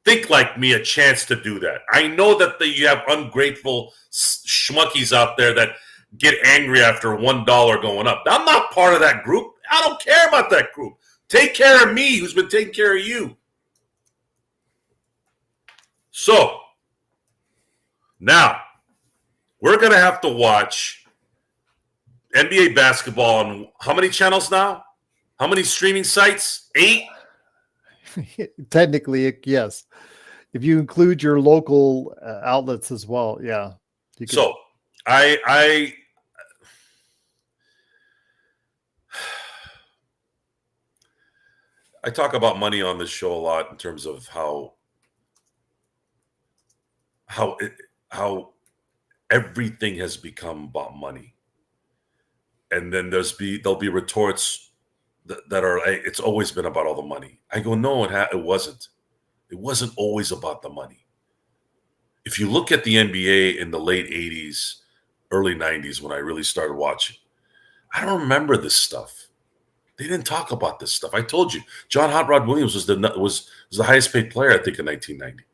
think like me a chance to do that. I know that you have ungrateful schmuckies out there that get angry after $1 going up. I'm not part of that group. I don't care about that group. Take care of me, who's been taking care of you. So, now, we're going to have to watch NBA basketball on how many channels now? How many streaming sites? 8? Technically, yes. If you include your local outlets as well, yeah. So I talk about money on this show a lot in terms of how everything has become about money, and then there'll be retorts that are, it's always been about all the money. I go, no, it wasn't. It wasn't always about the money. If you look at the NBA in the late 80s, early 90s, when I really started watching, I don't remember this stuff. They didn't talk about this stuff. I told you, John Hot Rod Williams was the highest paid player, I think, in 1990. It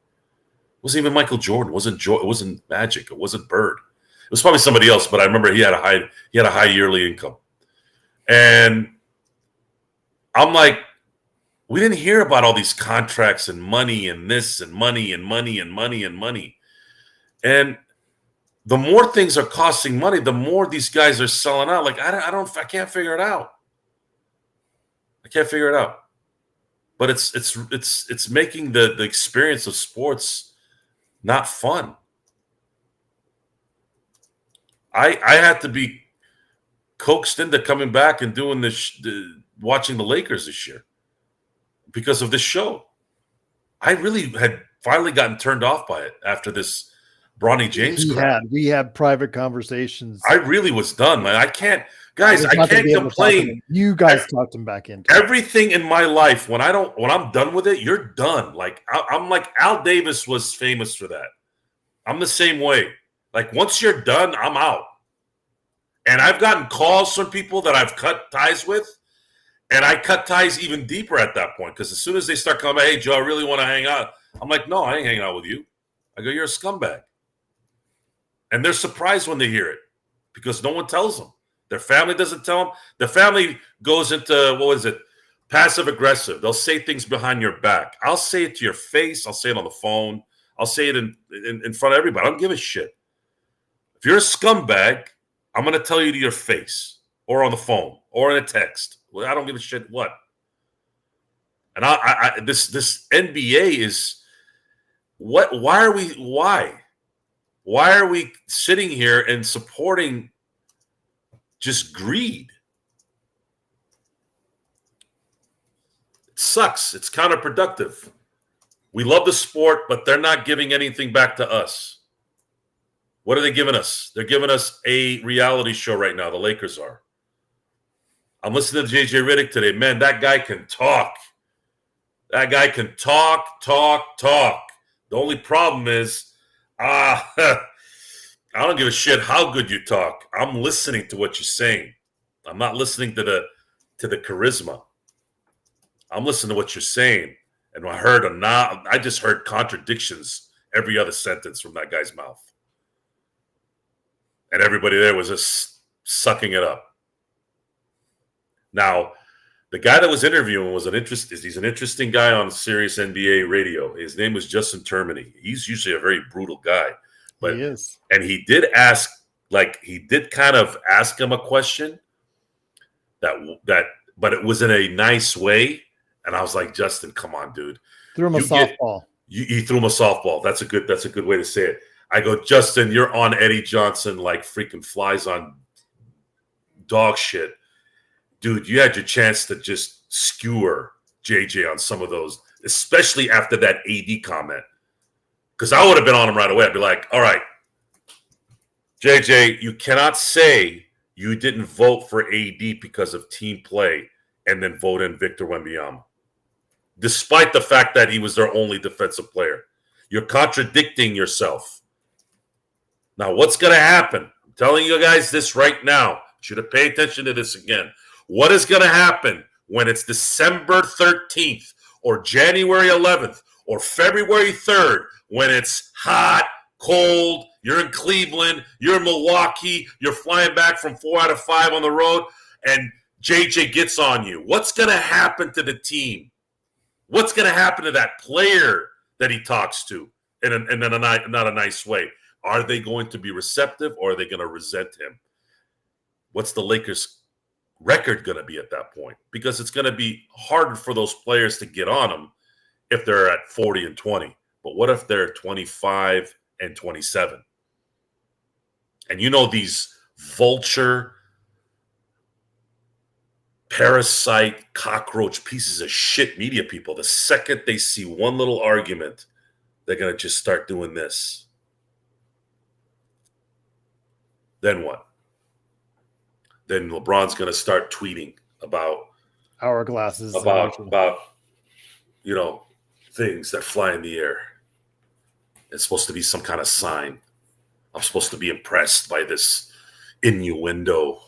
wasn't even Michael Jordan. It wasn't Magic. It wasn't Bird. It was probably somebody else, but I remember he had a high yearly income. And I'm like, we didn't hear about all these contracts and money and this and money and money and money and money. And the more things are costing money, the more these guys are selling out. Like, I can't figure it out. I can't figure it out. But it's making the experience of sports not fun. I had to be coaxed into coming back and doing watching the Lakers this year because of this show. I really had finally gotten turned off by it after this Bronny James crap. We had private conversations. I really was done, man. I can't complain. You guys talked him back into everything in my life. When I'm done with it, you're done. Like I'm like Al Davis was famous for that. I'm the same way. Like once you're done, I'm out. And I've gotten calls from people that I've cut ties with, and I cut ties even deeper at that point, because as soon as they start coming, hey, Joe, I really want to hang out. I'm like, no, I ain't hanging out with you. I go, you're a scumbag. And they're surprised when they hear it because no one tells them. Their family doesn't tell them. The family goes into, passive aggressive. They'll say things behind your back. I'll say it to your face. I'll say it on the phone. I'll say it in front of everybody. I don't give a shit. If you're a scumbag, I'm going to tell you to your face or on the phone or in a text. Well, I don't give a shit what. And this NBA is what? Why are we sitting here and supporting just greed? It sucks. It's counterproductive. We love the sport, but they're not giving anything back to us. What are they giving us? They're giving us a reality show right now. The Lakers are. I'm listening to JJ Redick today. Man, that guy can talk. That guy can talk. The only problem is, I don't give a shit how good you talk. I'm listening to what you're saying. I'm not listening to the charisma. I'm listening to what you're saying. And I just heard contradictions every other sentence from that guy's mouth. And everybody there was just sucking it up. Now, the guy that was interviewing he's an interesting guy on Sirius NBA radio. His name was Justin Termini. He's usually a very brutal guy. But he is. And he did kind of ask him a question but it was in a nice way. And I was like, Justin, come on, dude. Threw him a softball. You threw him a softball. That's a good way to say it. I go, Justin, you're on Eddie Johnson like freaking flies on dog shit. Dude, you had your chance to just skewer JJ on some of those, especially after that AD comment. Because I would have been on him right away. I'd be like, all right, JJ, you cannot say you didn't vote for AD because of team play and then vote in Victor Wembanyama, despite the fact that he was their only defensive player. You're contradicting yourself. Now, what's going to happen? I'm telling you guys this right now. You should pay attention to this again. What is going to happen when it's December 13th or January 11th or February 3rd, when it's hot, cold, you're in Cleveland, you're in Milwaukee, you're flying back from 4 out of 5 on the road, and JJ gets on you? What's going to happen to the team? What's going to happen to that player that he talks to in not a nice way? Are they going to be receptive, or are they going to resent him? What's the Lakers' record going to be at that point? Because it's going to be harder for those players to get on him if they're at 40-20. But what if they're 25-27? And you know these vulture, parasite, cockroach pieces of shit media people, the second they see one little argument, they're going to just start doing this. Then what? Then LeBron's going to start tweeting about hourglasses, about things that fly in the air. It's supposed to be some kind of sign. I'm supposed to be impressed by this innuendo.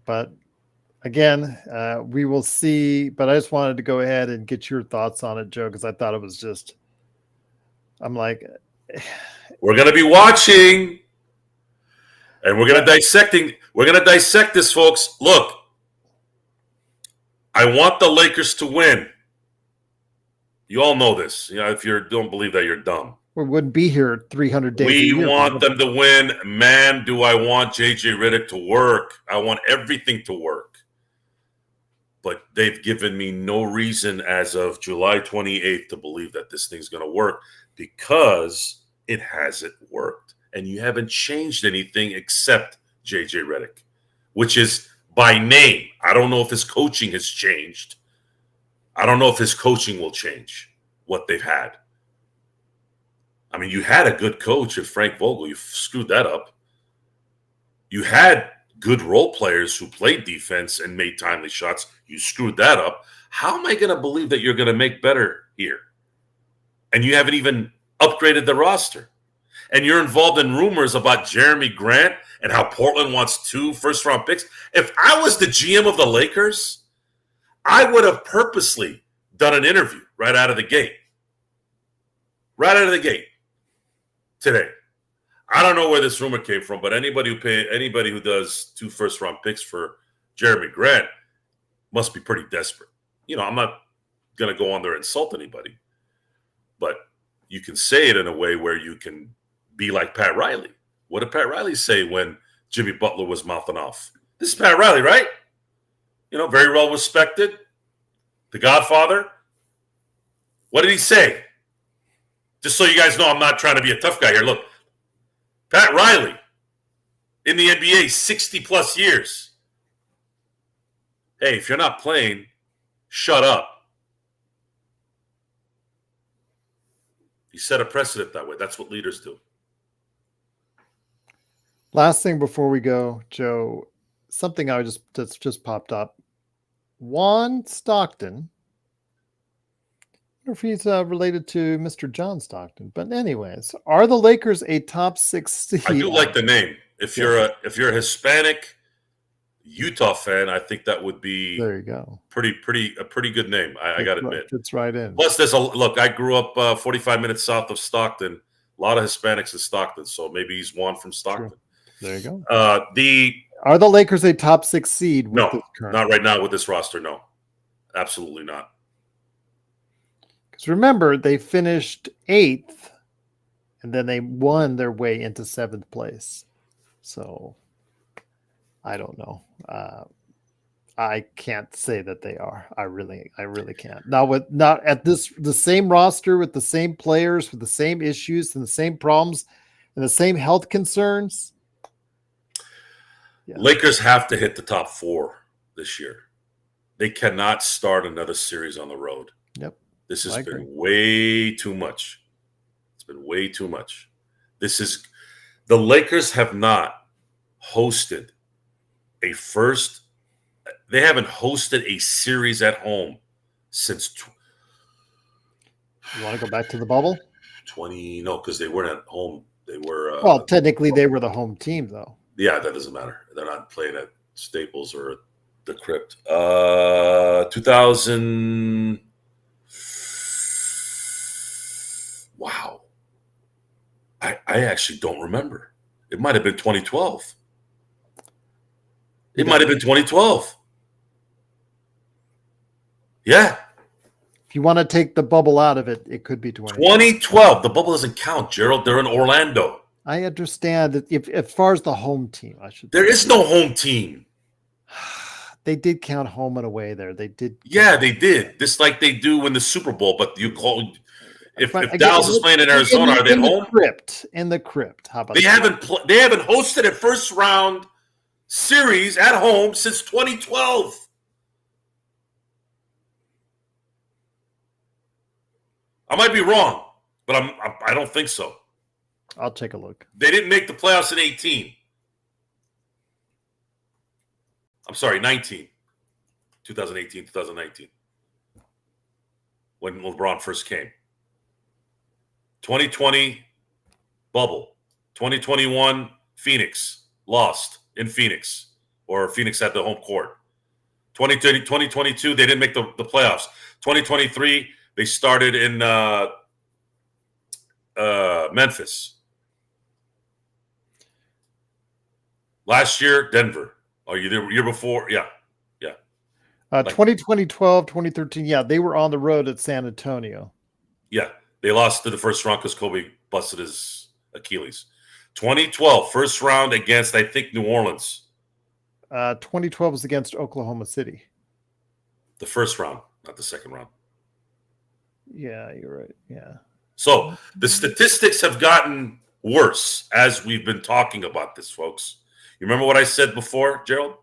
But again, we will see. But I just wanted to go ahead and get your thoughts on it, Joe, because I thought it was just, I'm like, we're going to be watching, and we're going to dissect this, folks. Look, I want the Lakers to win. You all know this. If you don't believe that, you're dumb. We wouldn't be here 300 days. We want them to win. Man, do I want JJ Redick to work. I want everything to work. But they've given me no reason as of July 28th to believe that this thing's going to work, because it hasn't worked. And you haven't changed anything except JJ Redick, which is by name. I don't know if his coaching has changed. I don't know if his coaching will change what they've had. I mean, you had a good coach at Frank Vogel. You screwed that up. You had good role players who played defense and made timely shots. You screwed that up. How am I going to believe that you're going to make better here? And you haven't even upgraded the roster. And you're involved in rumors about Jeremy Grant and how Portland wants 2 first-round picks. If I was the GM of the Lakers, I would have purposely done an interview right out of the gate. Right out of the gate today. I don't know where this rumor came from, but anybody who does 2 first-round picks for Jeremy Grant must be pretty desperate. I'm not going to go on there and insult anybody, but you can say it in a way where you can be like Pat Riley. What did Pat Riley say when Jimmy Butler was mouthing off? This is Pat Riley, right? Very well respected. The Godfather. What did he say? Just so you guys know, I'm not trying to be a tough guy here. Look, Pat Riley in the NBA, 60-plus years. Hey, if you're not playing, shut up. He set a precedent that way. That's what leaders do. Last thing before we go, Joe, something that's just popped up. Juan Stockton. I don't know if he's related to Mr. John Stockton, but anyways, are the Lakers a top 6 seed? I do like the name. If you're a Hispanic Utah fan, I think that would be there. You go. A pretty good name. I got to admit, fits right in. Plus, look. I grew up 45 minutes south of Stockton. A lot of Hispanics in Stockton, so maybe he's one from Stockton. True. There you go. Are the Lakers a top 6 seed? No, not right now with this roster. No, absolutely not. Because remember, they finished 8th, and then they won their way into 7th place. So I don't know. I can't say that they are. I really can't. Now the same roster with the same players with the same issues and the same problems and the same health concerns. Yeah. Lakers have to hit the top 4 this year. They cannot start another series on the road. Yep. This has been way too much. It's been way too much. The Lakers have not hosted they haven't hosted a series at home since. You want to go back to the bubble? No, because they weren't at home. They were. Well, technically, they were the home team, though. Yeah, that doesn't matter. They're not playing at Staples or the Crypt. 2000. Wow. I actually don't remember. It might have been 2012. It might have been 2012. Yeah. If you want to take the bubble out of it, it could be 2012. The bubble doesn't count, Gerald. They're in Orlando. I understand that as far as the home team, There is no home team. They did count home and away there. They did. Yeah, they did. Just like they do in the Super Bowl. But you call if Dallas is playing in Arizona, are they home? In the Crypt. How about they haven't hosted a first round series at home since 2012. I might be wrong, but I don't think so. I'll take a look. They didn't make the playoffs in 18. I'm sorry, 19. 2018, 2019. When LeBron first came. 2020, bubble. 2021, Phoenix. Lost in Phoenix. Or Phoenix at the home court. 2022, they didn't make the playoffs. 2023, they started in Memphis. Last year, Denver. Oh, you the year before? Yeah. 2020, 12, 2013. Yeah, they were on the road at San Antonio. Yeah, they lost to the first round because Kobe busted his Achilles. 2012, first round against, I think, New Orleans. 2012 was against Oklahoma City. The first round, not the second round. Yeah, you're right. Yeah. So the statistics have gotten worse as we've been talking about this, folks. You remember what I said before, Gerald?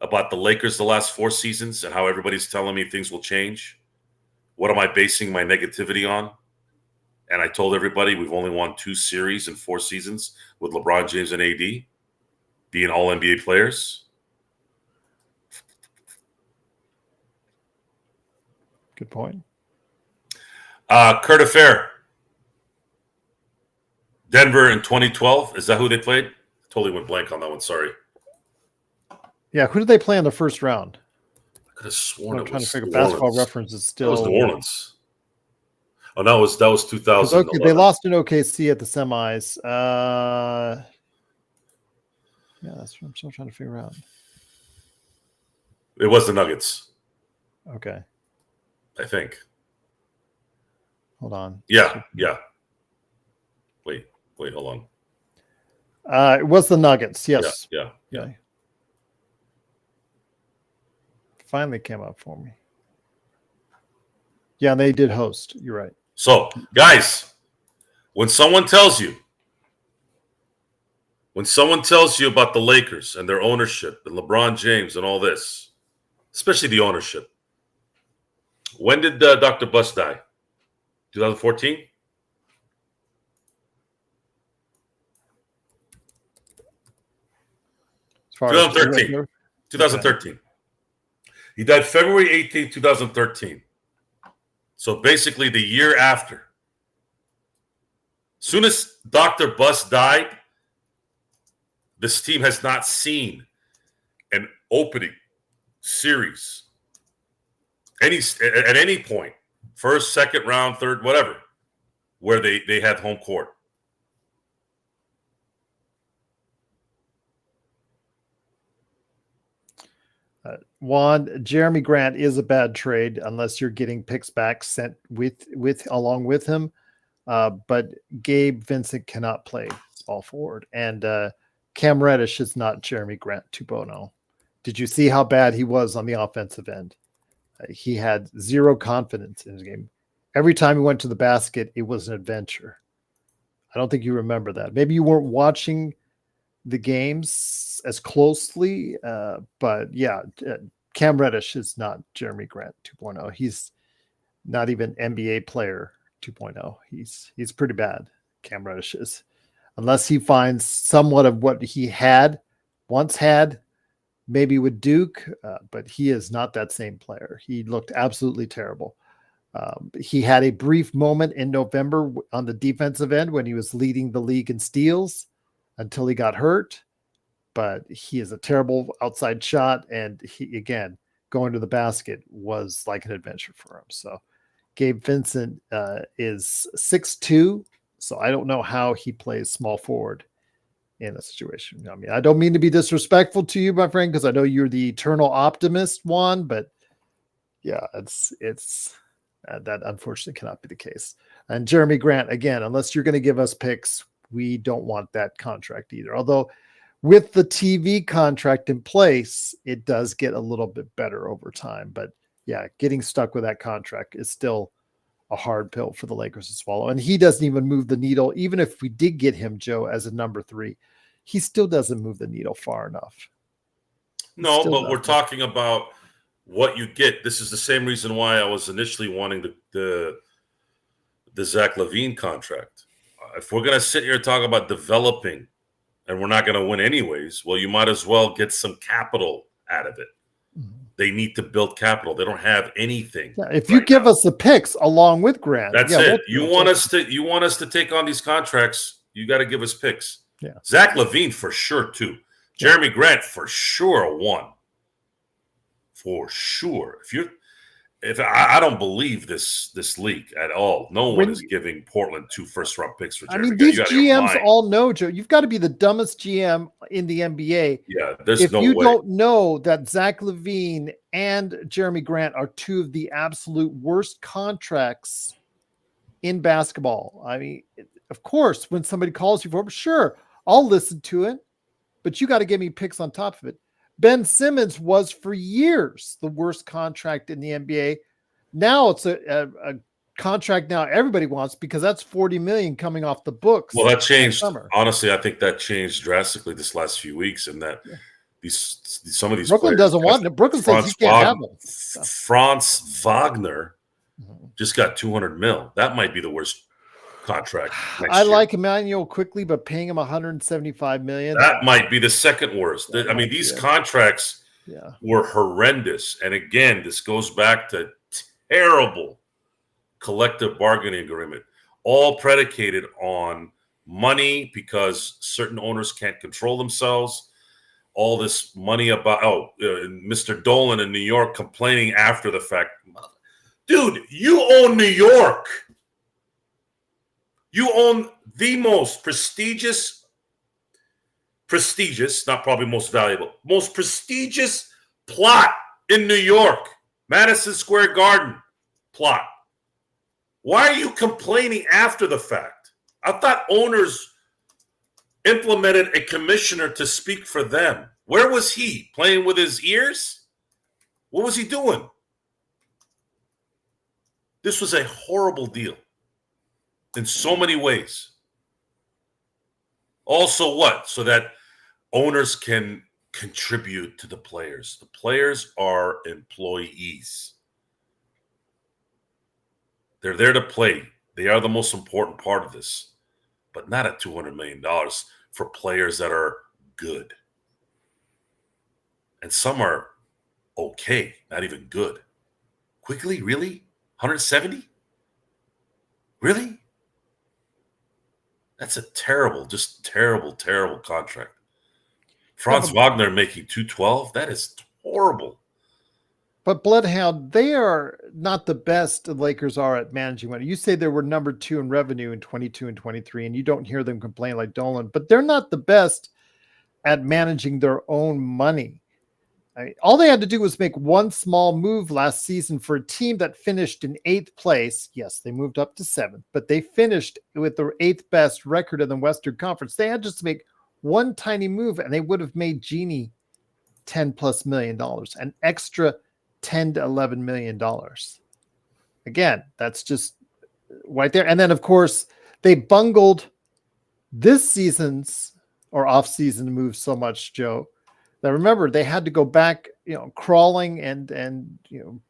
About the Lakers the last 4 seasons and how everybody's telling me things will change? What am I basing my negativity on? And I told everybody we've only won 2 series in 4 seasons with LeBron James and AD being all NBA players. Good point. Kurt Affair. Denver in 2012. Is that who they played? Totally went blank on that one. Sorry. Yeah, who did they play in the first round? I could have sworn I'm it trying was to figure. New Basketball Orleans. Reference is still. That was New Orleans. Oh, no, that was 2000. They lost in OKC at the semis. Yeah, that's what I'm still trying to figure out. It was the Nuggets. Okay. I think. Hold on. Yeah. Wait, hold on. It was the Nuggets. Yes. Yeah. Finally came up for me. Yeah, they did host. You're right. So, guys, when someone tells you about the Lakers and their ownership and LeBron James and all this, especially the ownership, when did Dr. Buss die? 2014? As far 2013. 2013. He died February 18, 2013. So basically the year after. Soon as Dr. Buss died, this team has not seen an opening series at any point, first, second round, third, whatever, where they had home court. Juan, Jeremy Grant is a bad trade unless you're getting picks back sent along with him. But Gabe Vincent cannot play small forward, and Cam Reddish is not Jeremy Grant 2.0. Did you see how bad he was on the offensive end? He had zero confidence in his game. Every time he went to the basket, it was an adventure. I don't think you remember that. Maybe you weren't watching the games as closely, but yeah, Cam Reddish is not Jeremy Grant 2.0. not even NBA player 2.0. He's pretty bad. Cam Reddish is, unless he finds somewhat of what he once had, maybe with Duke, but he is not that same player. He looked absolutely terrible. He had a brief moment in November on the defensive end when he was leading the league in steals until he got hurt. But he is a terrible outside shot. And he, again, going to the basket was like an adventure for him. So Gabe Vincent is 6'2". So I don't know how he plays small forward in a situation. I mean, I don't mean to be disrespectful to you, my friend, because I know you're the eternal optimist, Juan, but yeah, it's that unfortunately cannot be the case. And Jeremy Grant, again, unless you're going to give us picks, we don't want that contract either. Although with the TV contract in place, it does get a little bit better over time. But yeah, getting stuck with that contract is still a hard pill for the Lakers to swallow. And he doesn't even move the needle. Even if we did get him, Joe, as a number 3, he still doesn't move the needle far enough. No, but we're talking about what you get. This is the same reason why I was initially wanting the Zach LaVine contract. If we're going to sit here and talk about developing and we're not going to win anyways, well, you might as well get some capital out of it. Mm-hmm. They need to build capital. They don't have anything. Yeah, if you give us the picks along with Grant, that's it. You want us to take on these contracts, you got to give us picks. Yeah. Zach LaVine for sure 2. Jeremy Grant for sure a 1. For sure. If I don't believe this league at all. No one is giving Portland 2 first-round picks for Jeremy. I mean, these GMs all know, Joe. You've got to be the dumbest GM in the NBA. Yeah, there's no way. If you don't know that Zach LaVine and Jeremy Grant are 2 of the absolute worst contracts in basketball. I mean, of course, when somebody calls you for it, sure, I'll listen to it, but you got to give me picks on top of it. Ben Simmons was for years the worst contract in the NBA. Now it's a contract now everybody wants because that's $40 million coming off the books. Well, that changed. Honestly, I think that changed drastically this last few weeks, and that some of these Brooklyn doesn't want it. Brooklyn says he can't have them. Franz Wagner just got $200 million. That might be the worst contract. I like Emmanuel quickly, but paying him $175 million. That might be the second worst. I mean, these contracts were horrendous. And again, this goes back to terrible collective bargaining agreement, all predicated on money because certain owners can't control themselves. All this money about, Mr. Dolan in New York complaining after the fact. Dude, you own New York. You own the most prestigious, not probably most valuable, most prestigious plot in New York, Madison Square Garden plot. Why are you complaining after the fact? I thought owners implemented a commissioner to speak for them. Where was he? Playing with his ears? What was he doing? This was a horrible deal. In so many ways. Also what? So that owners can contribute to the players. The players are employees. They're there to play. They are the most important part of this. But not at $200 million for players that are good. And some are okay, not even good. Quickly, really? 170? Really? That's a terrible contract. Franz Wagner making $212, that is horrible. But Bloodhound, they are not the best the Lakers are at managing money. You say they were number 2 in revenue in 22 and 23, and you don't hear them complain like Dolan, but they're not the best at managing their own money. I mean, all they had to do was make one small move last season for a team that finished in 8th place. Yes, they moved up to 7th, but they finished with the 8th best record in the Western Conference. They had just to make one tiny move, and they would have made Genie $10+ million, an extra $10 to $11 million. Again, that's just right there. And then, of course, they bungled this season's or off-season moves so much, Joe. Now, remember, they had to go back crawling and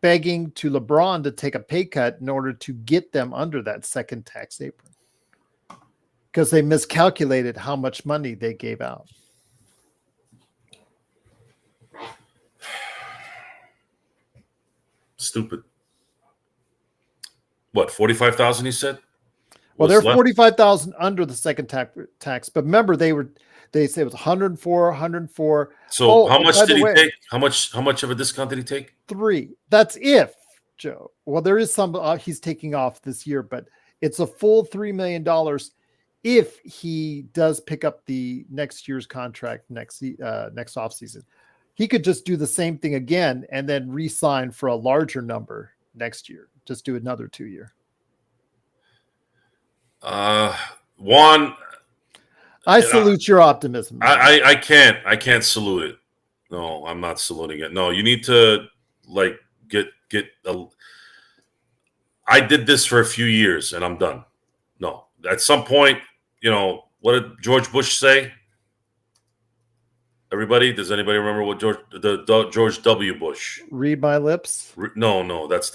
begging to LeBron to take a pay cut in order to get them under that second tax apron, because they miscalculated how much money they gave out. Stupid. What, 45,000 you said? Well, they're 45,000 under the second tax, but remember they said it was 104. So how much did he take? How much of a discount did he take? 3. That's if, Joe. Well, there is some he's taking off this year, but it's a full $3 million if he does pick up the next year's contract next offseason. He could just do the same thing again and then re-sign for a larger number next year. Just do another 2-year. Juan, I salute your optimism. I can't salute it. No, I'm not saluting it. No, you need to get I did this for a few years and I'm done. No, at some point, what did George Bush say? Everybody, does anybody remember what George W. Bush? Read my lips. No, that's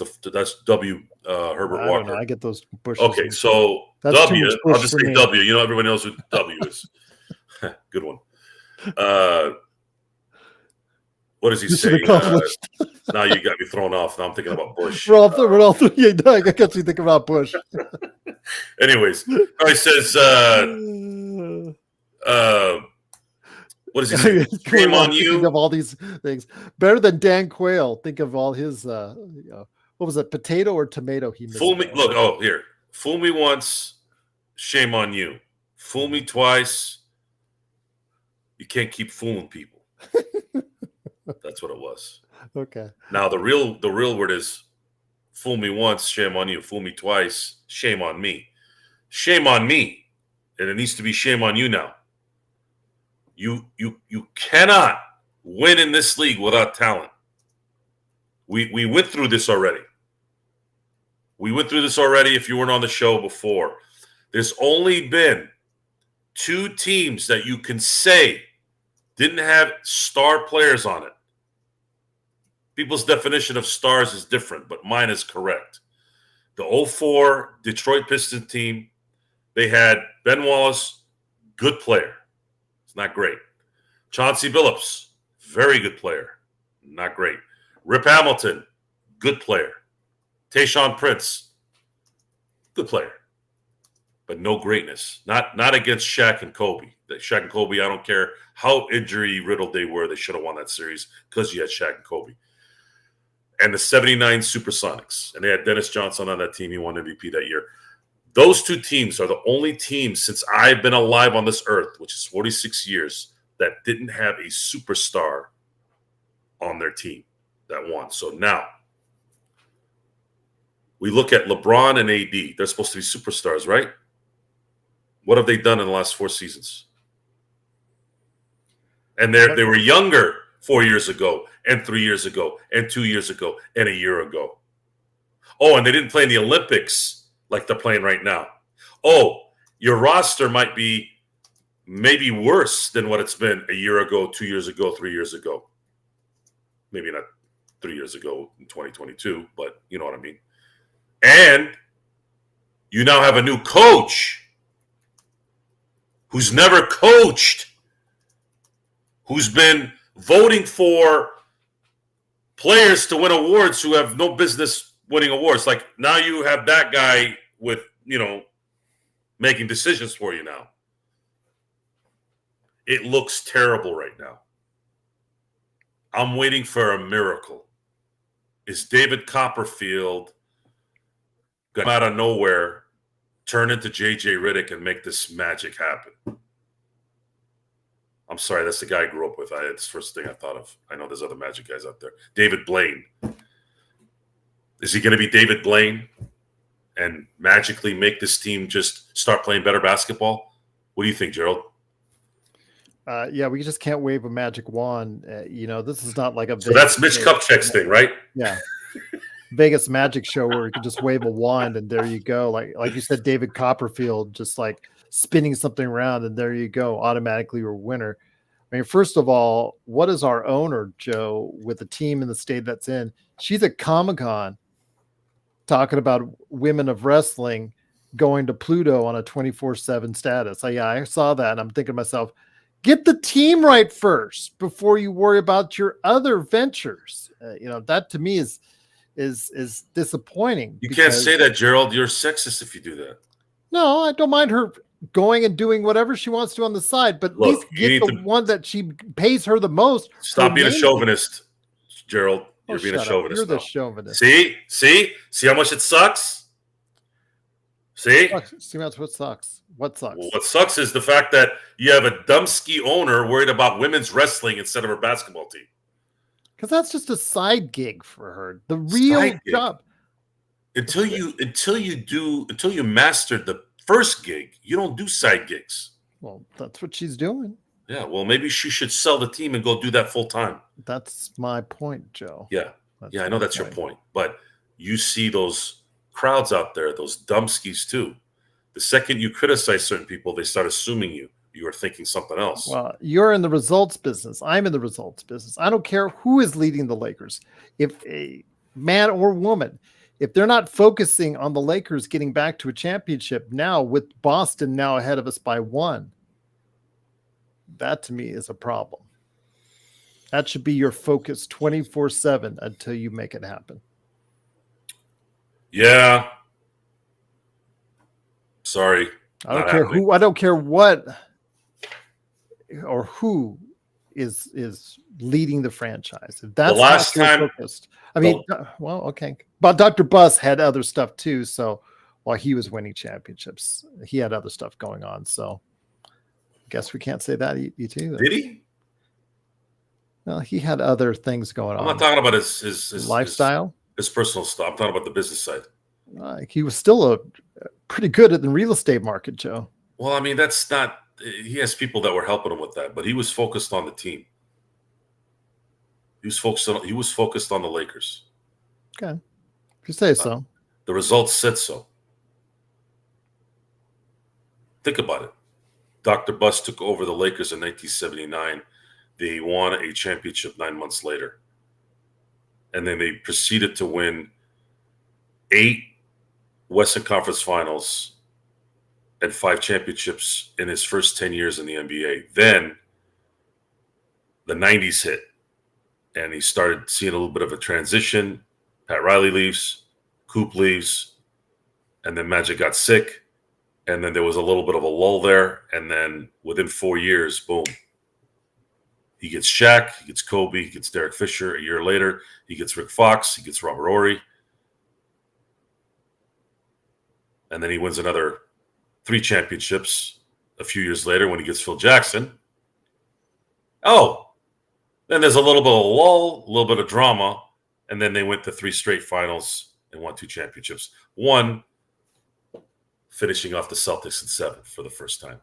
W. Herbert Walker. I don't know. I get those Bushes. Okay, so W. I'll just say W. Everybody knows what W is. Good one. What does he say? Now you got me thrown off. Now I'm thinking about Bush. We're all three. Yeah, I got you thinking about Bush. Anyways, he says, what does he say? Shame on you. Think of all these things. Better than Dan Quayle. Think of all his, what was it, potato or tomato he missed? Fool me. Look, here. Fool me once, shame on you. Fool me twice, you can't keep fooling people. That's what it was. Okay. Now the real word is fool me once, shame on you. Fool me twice, shame on me. Shame on me. And it needs to be shame on you now. You cannot win in this league without talent. We went through this already. If you weren't on the show before. There's only been 2 teams that you can say didn't have star players on it. People's definition of stars is different, but mine is correct. The 2004 Detroit Pistons team, they had Ben Wallace, good player. It's not great. Chauncey Billups, very good player. Not great. Rip Hamilton, good player. Tayshaun Prince, good player. But no greatness. Not against Shaq and Kobe. Shaq and Kobe, I don't care how injury-riddled they were, they should have won that series because you had Shaq and Kobe. And the 79 Supersonics. And they had Dennis Johnson on that team. He won MVP that year. Those 2 teams are the only teams since I've been alive on this earth, which is 46 years, that didn't have a superstar on their team that won. So now we look at LeBron and AD. They're supposed to be superstars, right? What have they done in the last 4 seasons? And they were younger 4 years ago and 3 years ago and 2 years ago and a year ago. Oh, and they didn't play in the Olympics like they're playing right now. Oh, your roster might be maybe worse than what it's been a year ago, 2 years ago, 3 years ago. Maybe not 3 years ago in 2022, but you know what I mean. And you now have a new coach who's never coached, who's been voting for players to win awards who have no business winning awards. Like now you have that guy with, making decisions for you now. It looks terrible right now. I'm waiting for a miracle. Is David Copperfield going out of nowhere, turn into J.J. Redick and make this magic happen? I'm sorry, that's the guy I grew up with. It's the first thing I thought of. I know there's other magic guys out there. David Blaine. Is he going to be David Blaine and magically make this team just start playing better basketball? What do you think, Gerald? Yeah, we just can't wave a magic wand. This is not like a. So that's Mitch Kupchak's thing, right? Yeah, Vegas magic show where you can just wave a wand and there you go. Like you said, David Copperfield just like spinning something around and there you go. Automatically, you're a winner. I mean, first of all, what is our owner, Joe, with the team in the state that's in? She's at Comic-Con talking about women of wrestling going to Pluto on a 24/7 status. I saw that, and I'm thinking to myself, get the team right first before you worry about your other ventures. That to me is disappointing. You can't say that, Gerald. You're sexist if you do that. No, I don't mind her going and doing whatever she wants to on the side, but at least get the one that she pays her the most. Stop being a chauvinist, Gerald. You're being a chauvinist. You're the chauvinist. See how much it sucks? See what sucks. What sucks? Well, what sucks is the fact that you have a dumpski owner worried about women's wrestling instead of her basketball team. Because that's just a side gig for her. The real job. Until you master the first gig, you don't do side gigs. Well, that's what she's doing. Yeah, well, maybe she should sell the team and go do that full time. That's my point, Joe. Yeah, I know that's your point. But you see those crowds out there, those dumpskis too. The second you criticize certain people, they start assuming you are thinking something else. Well, you're in the results business. I'm in the results business. I don't care who is leading the Lakers. If a man or woman, if they're not focusing on the Lakers getting back to a championship now, with Boston now ahead of us by 1, that to me is a problem. That should be your focus 24/7 until you make it happen. Yeah. Sorry. I don't care who. I don't care what or who is leading the franchise. If that's the last time focused. I mean, well, okay. But Dr. Buss had other stuff too. So while he was winning championships, he had other stuff going on. So I guess we can't say that either. Did he? Well, he had other things going on. I'm not talking about his lifestyle, his personal stuff. I'm talking about the business side. He was still pretty good at the real estate market, Joe. Well, I mean, that's not. He has people that were helping him with that, but he was focused on the team. He was focused on the Lakers. Okay, if you say so. The results said so. Think about it. Dr. Buss took over the Lakers in 1979. They won a championship 9 months later. And then they proceeded to win 8 Western Conference Finals and 5 championships in his first 10 years in the NBA. Then the 90s hit, and he started seeing a little bit of a transition. Pat Riley leaves, Coop leaves, and then Magic got sick, and then there was a little bit of a lull there, and then within 4 years, boom. He gets Shaq, he gets Kobe, he gets Derek Fisher. A year later, he gets Rick Fox, he gets Robert Horry. And then he wins another 3 championships a few years later when he gets Phil Jackson. Oh, then there's a little bit of a lull, a little bit of drama, and then they went to 3 straight finals and won 2 championships. 1 finishing off the Celtics in 7 for the first time.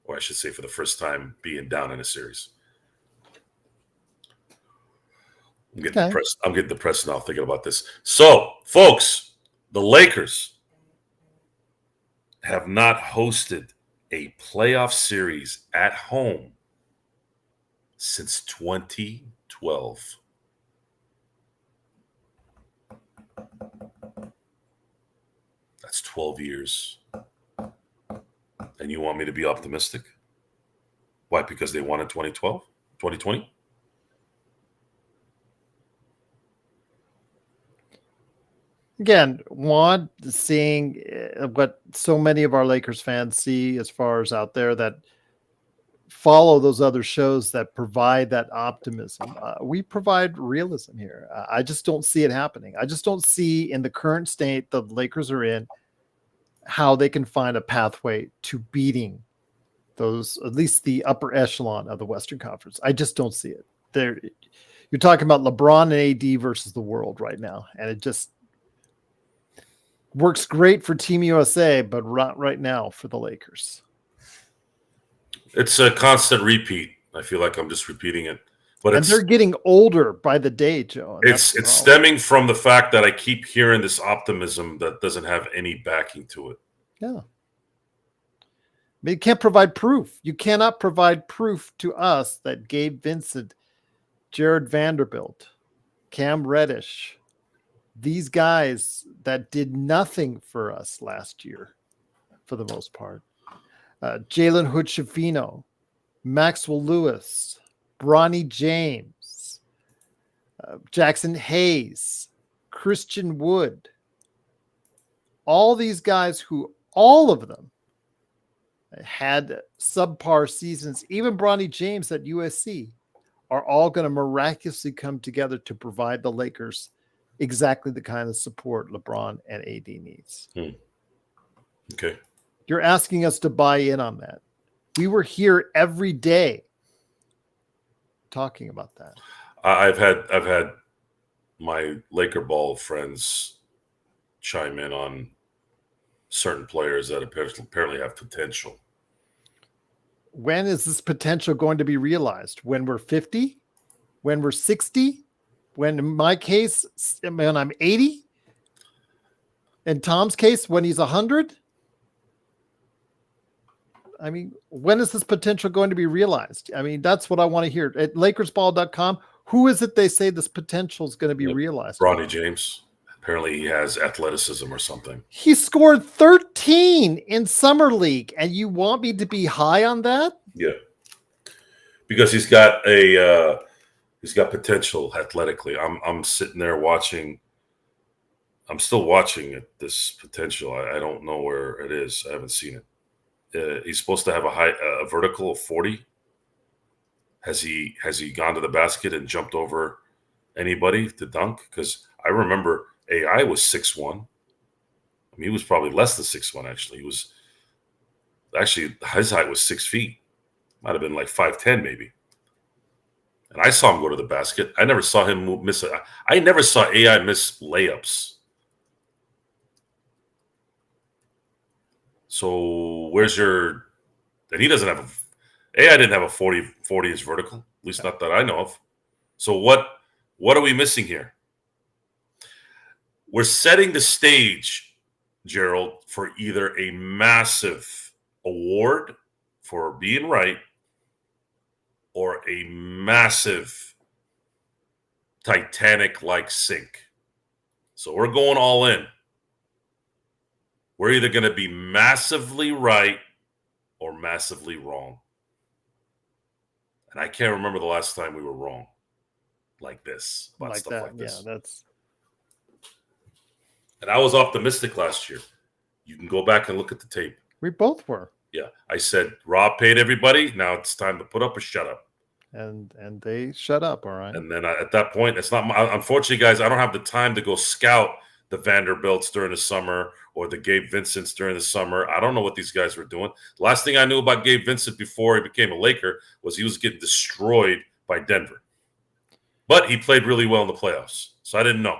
Or I should say for the first time being down in a series. I'm getting depressed now thinking about this. So, folks, the Lakers have not hosted a playoff series at home since 2012. That's 12 years. And you want me to be optimistic? Why? Because they won in 2012, 2020? Again, seeing what so many of our Lakers fans see as far as out there that follow those other shows that provide that optimism. We provide realism here. I just don't see it happening. I just don't see in the current state the Lakers are in how they can find a pathway to beating those, at least the upper echelon of the Western Conference. I just don't see it. You're talking about LeBron and AD versus the world right now, and it just works great for Team USA, but right now for the Lakers. It's a constant repeat. I feel like I'm just repeating it. But they're getting older by the day, Joe. It's stemming from the fact that I keep hearing this optimism that doesn't have any backing to it. Yeah. mean, you can't provide proof. You cannot provide proof to us that Gabe Vincent, Jared Vanderbilt, Cam Reddish, these guys that did nothing for us last year, for the most part, Jalen Hood-Schifino, Maxwell Lewis, Bronny James, Jackson Hayes, Christian Wood, all these guys who, all of them, had subpar seasons, even Bronny James at USC, are all going to miraculously come together to provide the Lakers exactly the kind of support LeBron and AD needs. Okay. You're asking us to buy in on that. We were here every day talking about that. I've had my Laker ball friends chime in on certain players that apparently have potential. When is this potential going to be realized? When we're 50? When we're 60? When, in my case, when I'm 80? In Tom's case, when he's 100? I mean, when is this potential going to be realized? I mean, that's what I want to hear. At LakersBall.com, who is it they say this potential is going to be realized? Bronny James. Apparently he has athleticism or something. He scored 13 in Summer League, and you want me to be high on that? Yeah. Because he's got potential athletically. I'm sitting there watching. I'm still watching it, this potential. I don't know where it is. I haven't seen it. He's supposed to have a vertical of 40. Has he gone to the basket and jumped over anybody to dunk? Because I remember AI was 6'1". I mean, he was probably less than 6'1", actually. He was his height was 6 feet. Might have been like 5'10", maybe. And I saw him go to the basket. I never saw him miss I never saw AI miss layups. So where's your? And he doesn't have AI didn't have a 40-inch vertical, at least not that I know of. So what are we missing here? We're setting the stage, Gerald, for either a massive award for being right or a massive Titanic-like sink. So we're going all in. We're either going to be massively right or massively wrong. And I can't remember the last time we were wrong like this. About stuff like this. Yeah, that's. And I was optimistic last year. You can go back and look at the tape. We both were. Yeah. I said, Rob paid everybody. Now it's time to put up or shut up. And they shut up, all right. And then at that point, it's not unfortunately, guys, I don't have the time to go scout the Vanderbilts during the summer or the Gabe Vincents during the summer. I don't know what these guys were doing. The last thing I knew about Gabe Vincent before he became a Laker was he was getting destroyed by Denver. But he played really well in the playoffs. So I didn't know.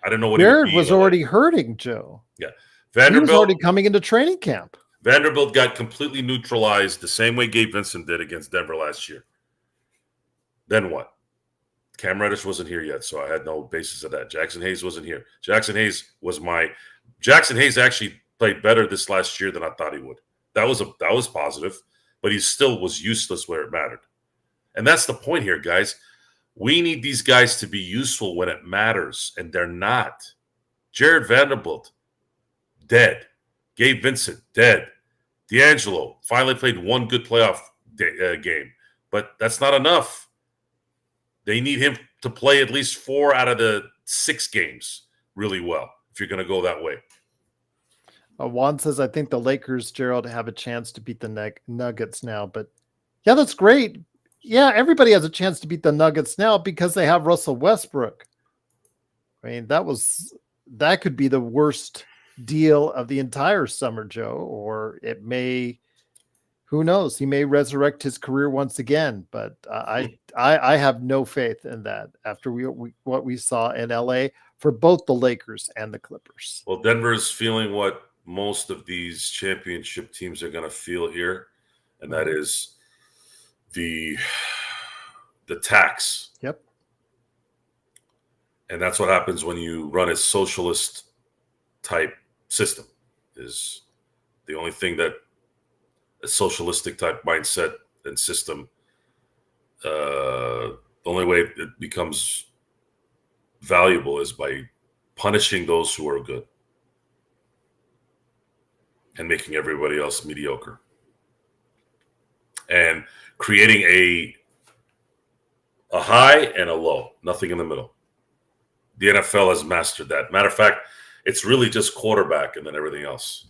I didn't know what Jared was already hurting, Joe. Yeah. He was already coming into training camp. Vanderbilt got completely neutralized the same way Gabe Vincent did against Denver last year. Then what? Cam Reddish wasn't here yet, so I had no basis of that. Jackson Hayes wasn't here. Jackson Hayes actually played better this last year than I thought he would. That was positive, but he still was useless where it mattered. And that's the point here, guys. We need these guys to be useful when it matters, and they're not. Jared Vanderbilt, dead. Gabe Vincent, dead. D'Angelo finally played one good playoff game, but that's not enough. They need him to play at least 4 out of the 6 games really well if you're going to go that way. Juan says, I think the Lakers, Gerald, have a chance to beat the Nuggets now. But, yeah, that's great. Yeah, everybody has a chance to beat the Nuggets now because they have Russell Westbrook. I mean, that could be the worst deal of the entire summer, Joe, or it may, who knows, he may resurrect his career once again, but I have no faith in that after what we saw in LA for both the Lakers and the Clippers. Well, Denver's feeling what most of these championship teams are going to feel here, and that is the tax. Yep. And that's what happens when you run a socialist type system. Is the only thing that a socialistic type mindset and system. The only way it becomes valuable is by punishing those who are good and making everybody else mediocre and creating a high and a low, nothing in the middle. The NFL has mastered that. Matter of fact, it's really just quarterback and then everything else.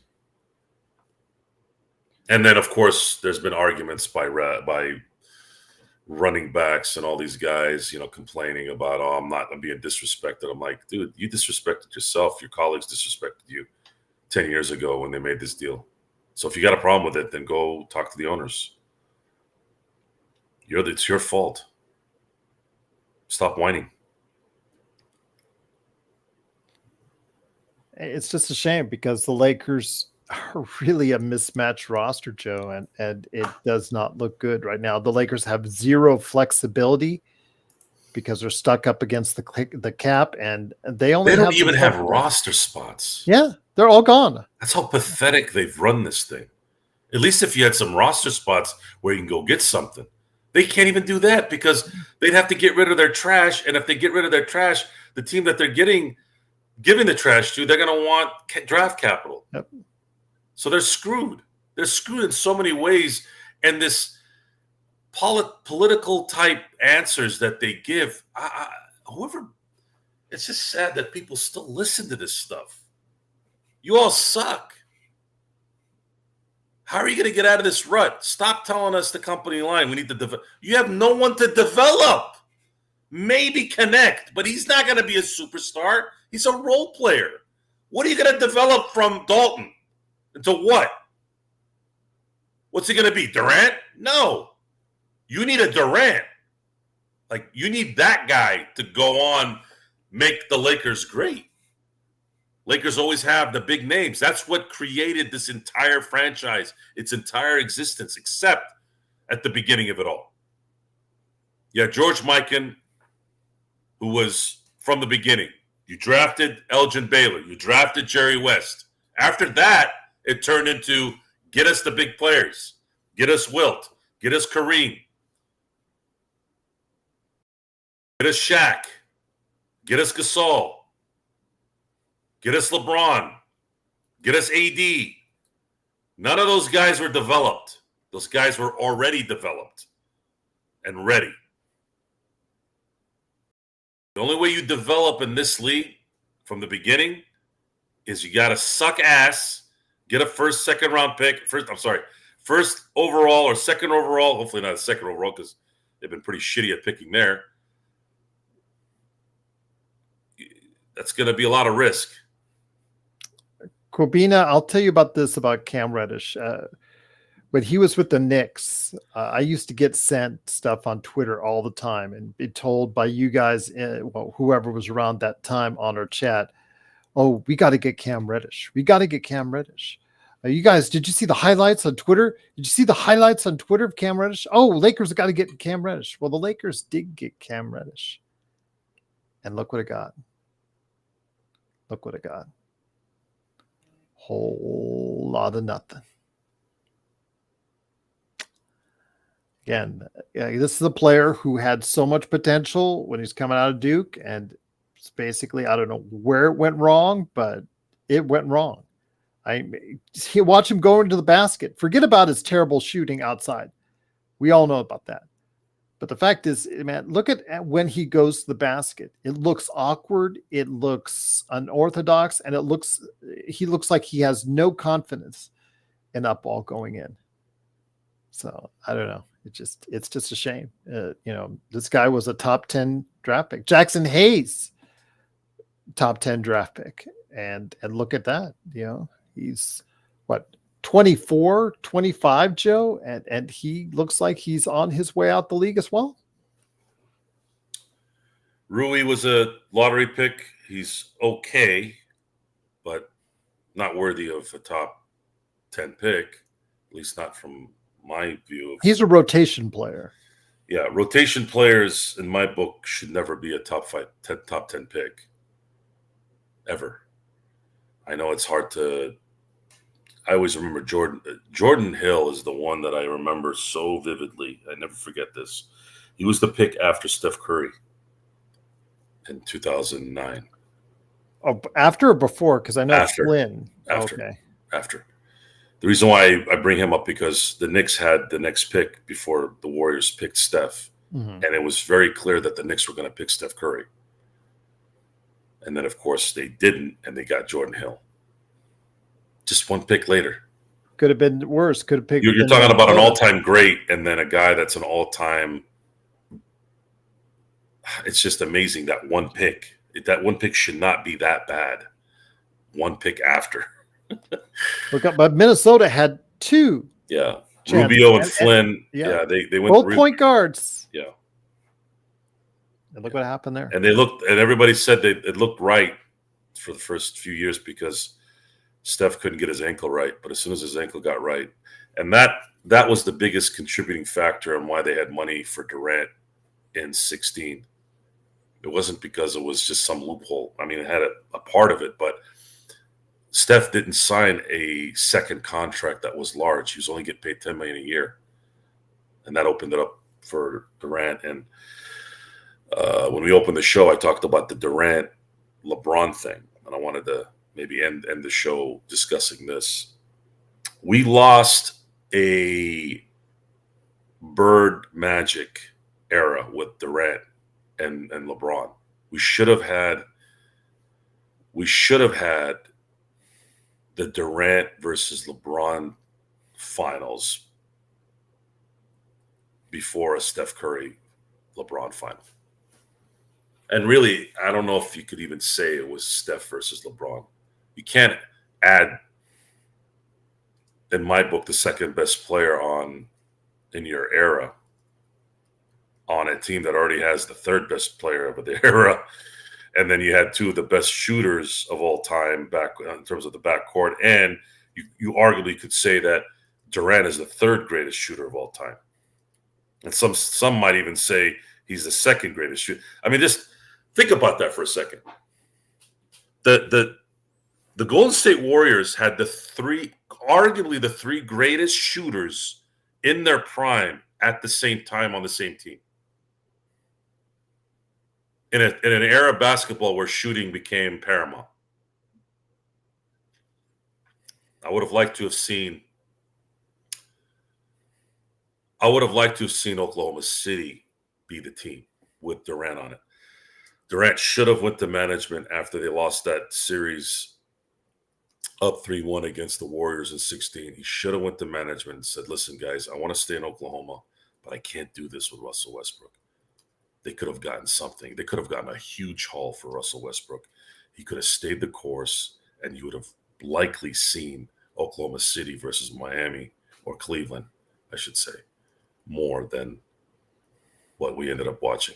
And then, of course, there's been arguments by running backs and all these guys, complaining about, I'm being disrespected. I'm like, dude, you disrespected yourself. Your colleagues disrespected you 10 years ago when they made this deal. So if you got a problem with it, then go talk to the owners. It's your fault. Stop whining. It's just a shame because the Lakers are really a mismatched roster, Joe, and it does not look good right now. The Lakers have zero flexibility because they're stuck up against the cap, and they don't even have roster spots. Yeah, they're all gone. That's how pathetic they've run this thing. At least if you had some roster spots where you can go get something. They can't even do that because they'd have to get rid of their trash, and if they get rid of their trash, the team that they're giving the trash to, they're going to want draft capital. Yep. So they're screwed. They're screwed in so many ways. And this political type answers that they give, it's just sad that people still listen to this stuff. You all suck. How are you going to get out of this rut? Stop telling us the company line. We need to develop. You have no one to develop. Maybe connect, but he's not going to be a superstar. He's a role player. What are you going to develop from Dalton? Into what? What's he going to be? Durant? No. You need a Durant. Like, you need that guy to go on, make the Lakers great. Lakers always have the big names. That's what created this entire franchise, its entire existence, except at the beginning of it all. Yeah, George Mikan, who was from the beginning. You drafted Elgin Baylor. You drafted Jerry West. After that, it turned into get us the big players. Get us Wilt. Get us Kareem. Get us Shaq. Get us Gasol. Get us LeBron. Get us AD. None of those guys were developed. Those guys were already developed and ready. The only way you develop in this league from the beginning is you got to suck ass, get a first overall or second overall. Hopefully not a second overall because they've been pretty shitty at picking there. That's going to be a lot of risk. Corbina, I'll tell you about this about Cam Reddish. When he was with the Knicks, I used to get sent stuff on Twitter all the time and be told by you guys, whoever was around that time on our chat, oh, we got to get Cam Reddish. We got to get Cam Reddish. You guys, did you see the highlights on Twitter? Did you see the highlights on Twitter of Cam Reddish? Oh, Lakers got to get Cam Reddish. Well, the Lakers did get Cam Reddish. And look what it got. Look what it got. Whole lot of nothing. Again, this is a player who had so much potential when he's coming out of Duke, and it's basically, I don't know where it went wrong, but it went wrong. Watch him go into the basket. Forget about his terrible shooting outside. We all know about that. But the fact is, man, look at when he goes to the basket. It looks awkward. It looks unorthodox, and he looks like he has no confidence in that ball going in. So I don't know. It's just a shame. This guy was a top 10 draft pick. Jackson Hayes, top 10 draft pick. And look at that. He's what, 24, 25, Joe, and he looks like he's on his way out the league as well. Rui was a lottery pick. He's okay, but not worthy of a top 10 pick, at least not from my view. He's a rotation player. Yeah, rotation players in my book should never be a top 10 pick, ever. I know it's hard to I always remember Jordan. Jordan Hill is the one that I remember so vividly. I never forget this. He was the pick after Steph Curry in 2009. Oh, after or before? Because I know Flynn. After. The reason why I bring him up because the Knicks had the next pick before the Warriors picked Steph. And it was very clear that the Knicks were going to pick Steph Curry. And then, of course, they didn't, and they got Jordan Hill. Just one pick later. Could have been worse. Could have picked. You're talking about an all-time great and then a guy that's an all-time. It's just amazing, that one pick. That one pick should not be that bad. One pick after. But Minnesota had two. Yeah. Rubio and Flynn. They went both point guards. Yeah. And look what happened there. And everybody said it looked right for the first few years because Steph couldn't get his ankle right. But as soon as his ankle got right, and that was the biggest contributing factor on why they had money for Durant in 2016. It wasn't because it was just some loophole. I mean, it had a part of it, but Steph didn't sign a second contract that was large. He was only getting paid $10 million a year. And that opened it up for Durant. And when we opened the show, I talked about the Durant-LeBron thing. And I wanted to maybe end the show discussing this. We lost a Bird Magic era with Durant and LeBron. We should have had the Durant versus LeBron finals before a Steph Curry LeBron final. And really, I don't know if you could even say it was Steph versus LeBron. You can't add, in my book, the second best player in your era on a team that already has the third best player of the era. And then you had two of the best shooters of all time back in terms of the backcourt. And you arguably could say that Durant is the third greatest shooter of all time. And some might even say he's the second greatest shooter. I mean, just think about that for a second. The Golden State Warriors had arguably the three greatest shooters in their prime at the same time on the same team. In an era of basketball where shooting became paramount. I would have liked to have seen Oklahoma City be the team with Durant on it. Durant should have went to management after they lost that series up 3-1 against the Warriors in 2016. He should have went to management and said, listen, guys, I want to stay in Oklahoma, but I can't do this with Russell Westbrook. They could have gotten something. They could have gotten a huge haul for Russell Westbrook. He could have stayed the course, and you would have likely seen Oklahoma City versus Miami or Cleveland, I should say, more than what we ended up watching.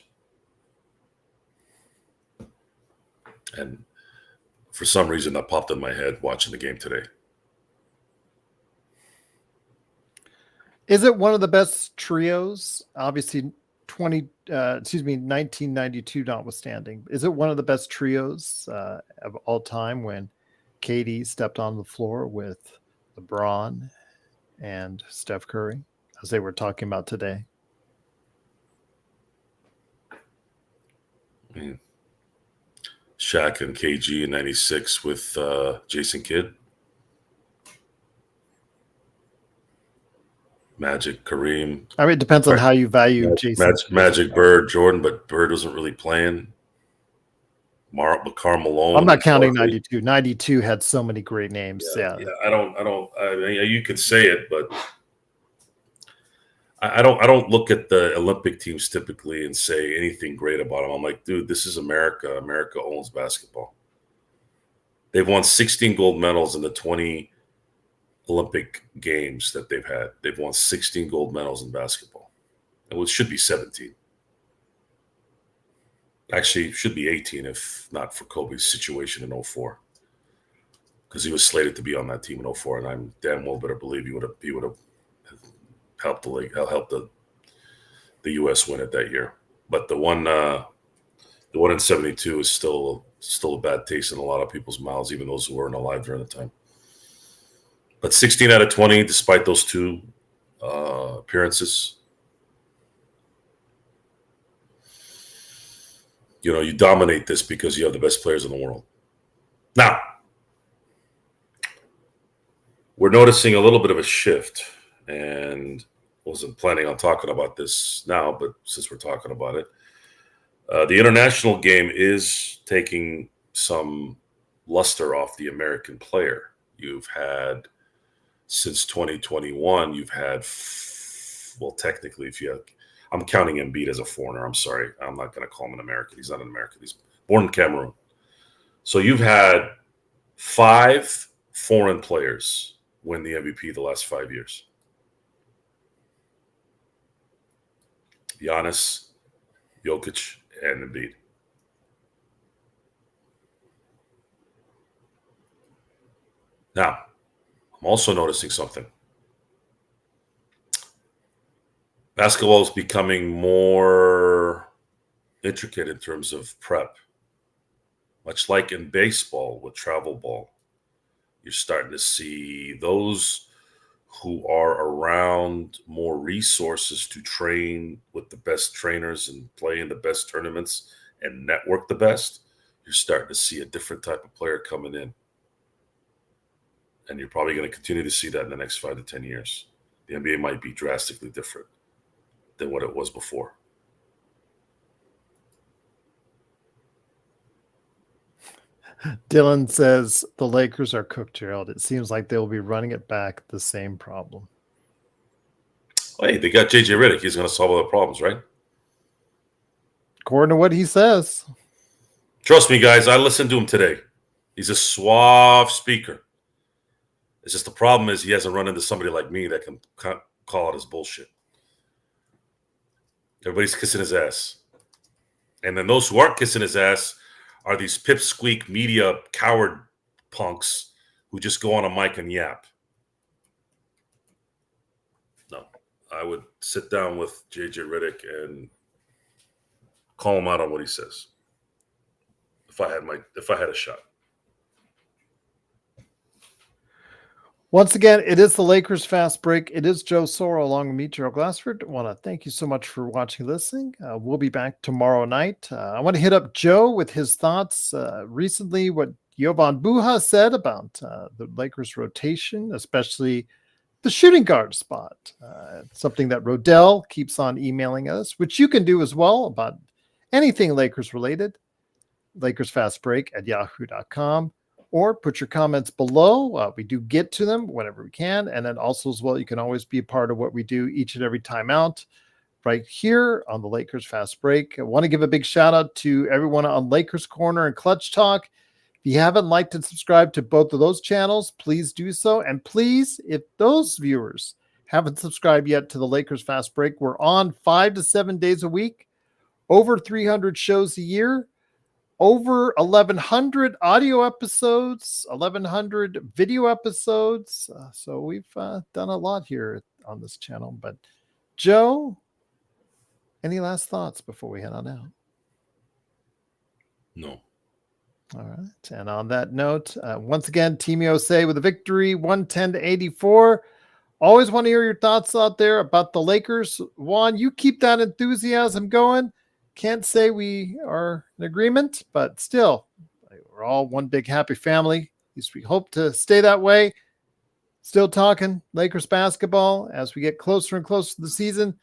And for some reason, that popped in my head watching the game today. Is it one of the best trios? Obviously, 1992 notwithstanding. Is it one of the best trios of all time when KD stepped on the floor with LeBron and Steph Curry, as they were talking about today? Shaq and KG in 96 with Jason Kidd. Magic, Kareem. I mean, it depends on how you value Jason. Magic, Bird, Jordan, but Bird wasn't really playing. Karl Malone. I'm not counting 92. 92 had so many great names. Yeah. I mean, you could say it, but I don't look at the Olympic teams typically and say anything great about them. I'm like, dude, this is America. America owns basketball. They've won 16 gold medals in the 20 Olympic games that they've had. They've won 16 gold medals in basketball. It should be 17. Actually, it should be 18 if not for Kobe's situation in 2004. Because he was slated to be on that team in 2004, and I'm damn well better believe he would have helped the league, helped the U.S. win it that year. But the one in 72 is still a bad taste in a lot of people's mouths, even those who weren't alive during the time. But 16 out of 20, despite those two appearances, you dominate this because you have the best players in the world. Now, we're noticing a little bit of a shift, and wasn't planning on talking about this now, but since we're talking about it, the international game is taking some luster off the American player. You've had, since 2021, you've had, well, technically, I'm counting Embiid as a foreigner. I'm sorry. I'm not going to call him an American. He's not an American. He's born in Cameroon. So you've had 5 foreign players win the MVP the last 5 years. Giannis, Jokic, and Embiid. Now, I'm also noticing something. Basketball is becoming more intricate in terms of prep. Much like in baseball with travel ball, you're starting to see those who are around more resources to train with the best trainers and play in the best tournaments and network the best. You're starting to see a different type of player coming in. And you're probably going to continue to see that in the next 5 to 10 years. The NBA might be drastically different than what it was before. Dylan says the Lakers are cooked, Gerald. It seems like they'll be running it back, the same problem. Hey, they got JJ Redick. He's going to solve all the problems, right? According to what he says. Trust me, guys. I listened to him today. He's a suave speaker. It's just the problem is he hasn't run into somebody like me that can call out his bullshit. Everybody's kissing his ass. And then those who aren't kissing his ass are these pipsqueak media coward punks who just go on a mic and yap. No, I would sit down with JJ Redick and call him out on what he says. If I had a shot. Once again, it is the Lakers Fast Break. It is Joe Soro along with me, Gerald Glassford. I want to thank you so much for watching and listening. We'll be back tomorrow night. I want to hit up Joe with his thoughts recently, what Jovan Buha said about the Lakers rotation, especially the shooting guard spot. Something that Rodell keeps on emailing us, which you can do as well about anything Lakers related. LakersFastBreak@yahoo.com. Or put your comments below. We do get to them whenever we can. And then also as well, you can always be a part of what we do each and every time out right here on the Lakers Fast Break. I want to give a big shout out to everyone on Lakers Corner and Clutch Talk. If you haven't liked and subscribed to both of those channels, please do so. And please, if those viewers haven't subscribed yet to the Lakers Fast Break, we're on 5 to 7 days a week, over 300 shows a year. Over 1,100 audio episodes, 1,100 video episodes. So we've done a lot here on this channel. But Joe, any last thoughts before we head on out? No. All right. And on that note, once again, Team USA with a victory, 110-84. Always want to hear your thoughts out there about the Lakers. Juan, you keep that enthusiasm going. Can't say we are in agreement, but still, we're all one big happy family. At least we hope to stay that way. Still talking Lakers basketball as we get closer and closer to the season.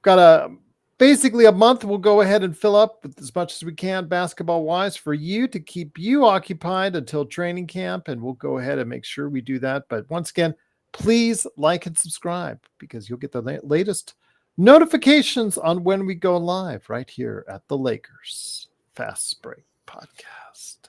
Got basically a month. We'll go ahead and fill up with as much as we can basketball-wise for you to keep you occupied until training camp, and we'll go ahead and make sure we do that. But once again, please like and subscribe because you'll get the latest notifications on when we go live right here at the Lakers Fast Break Podcast.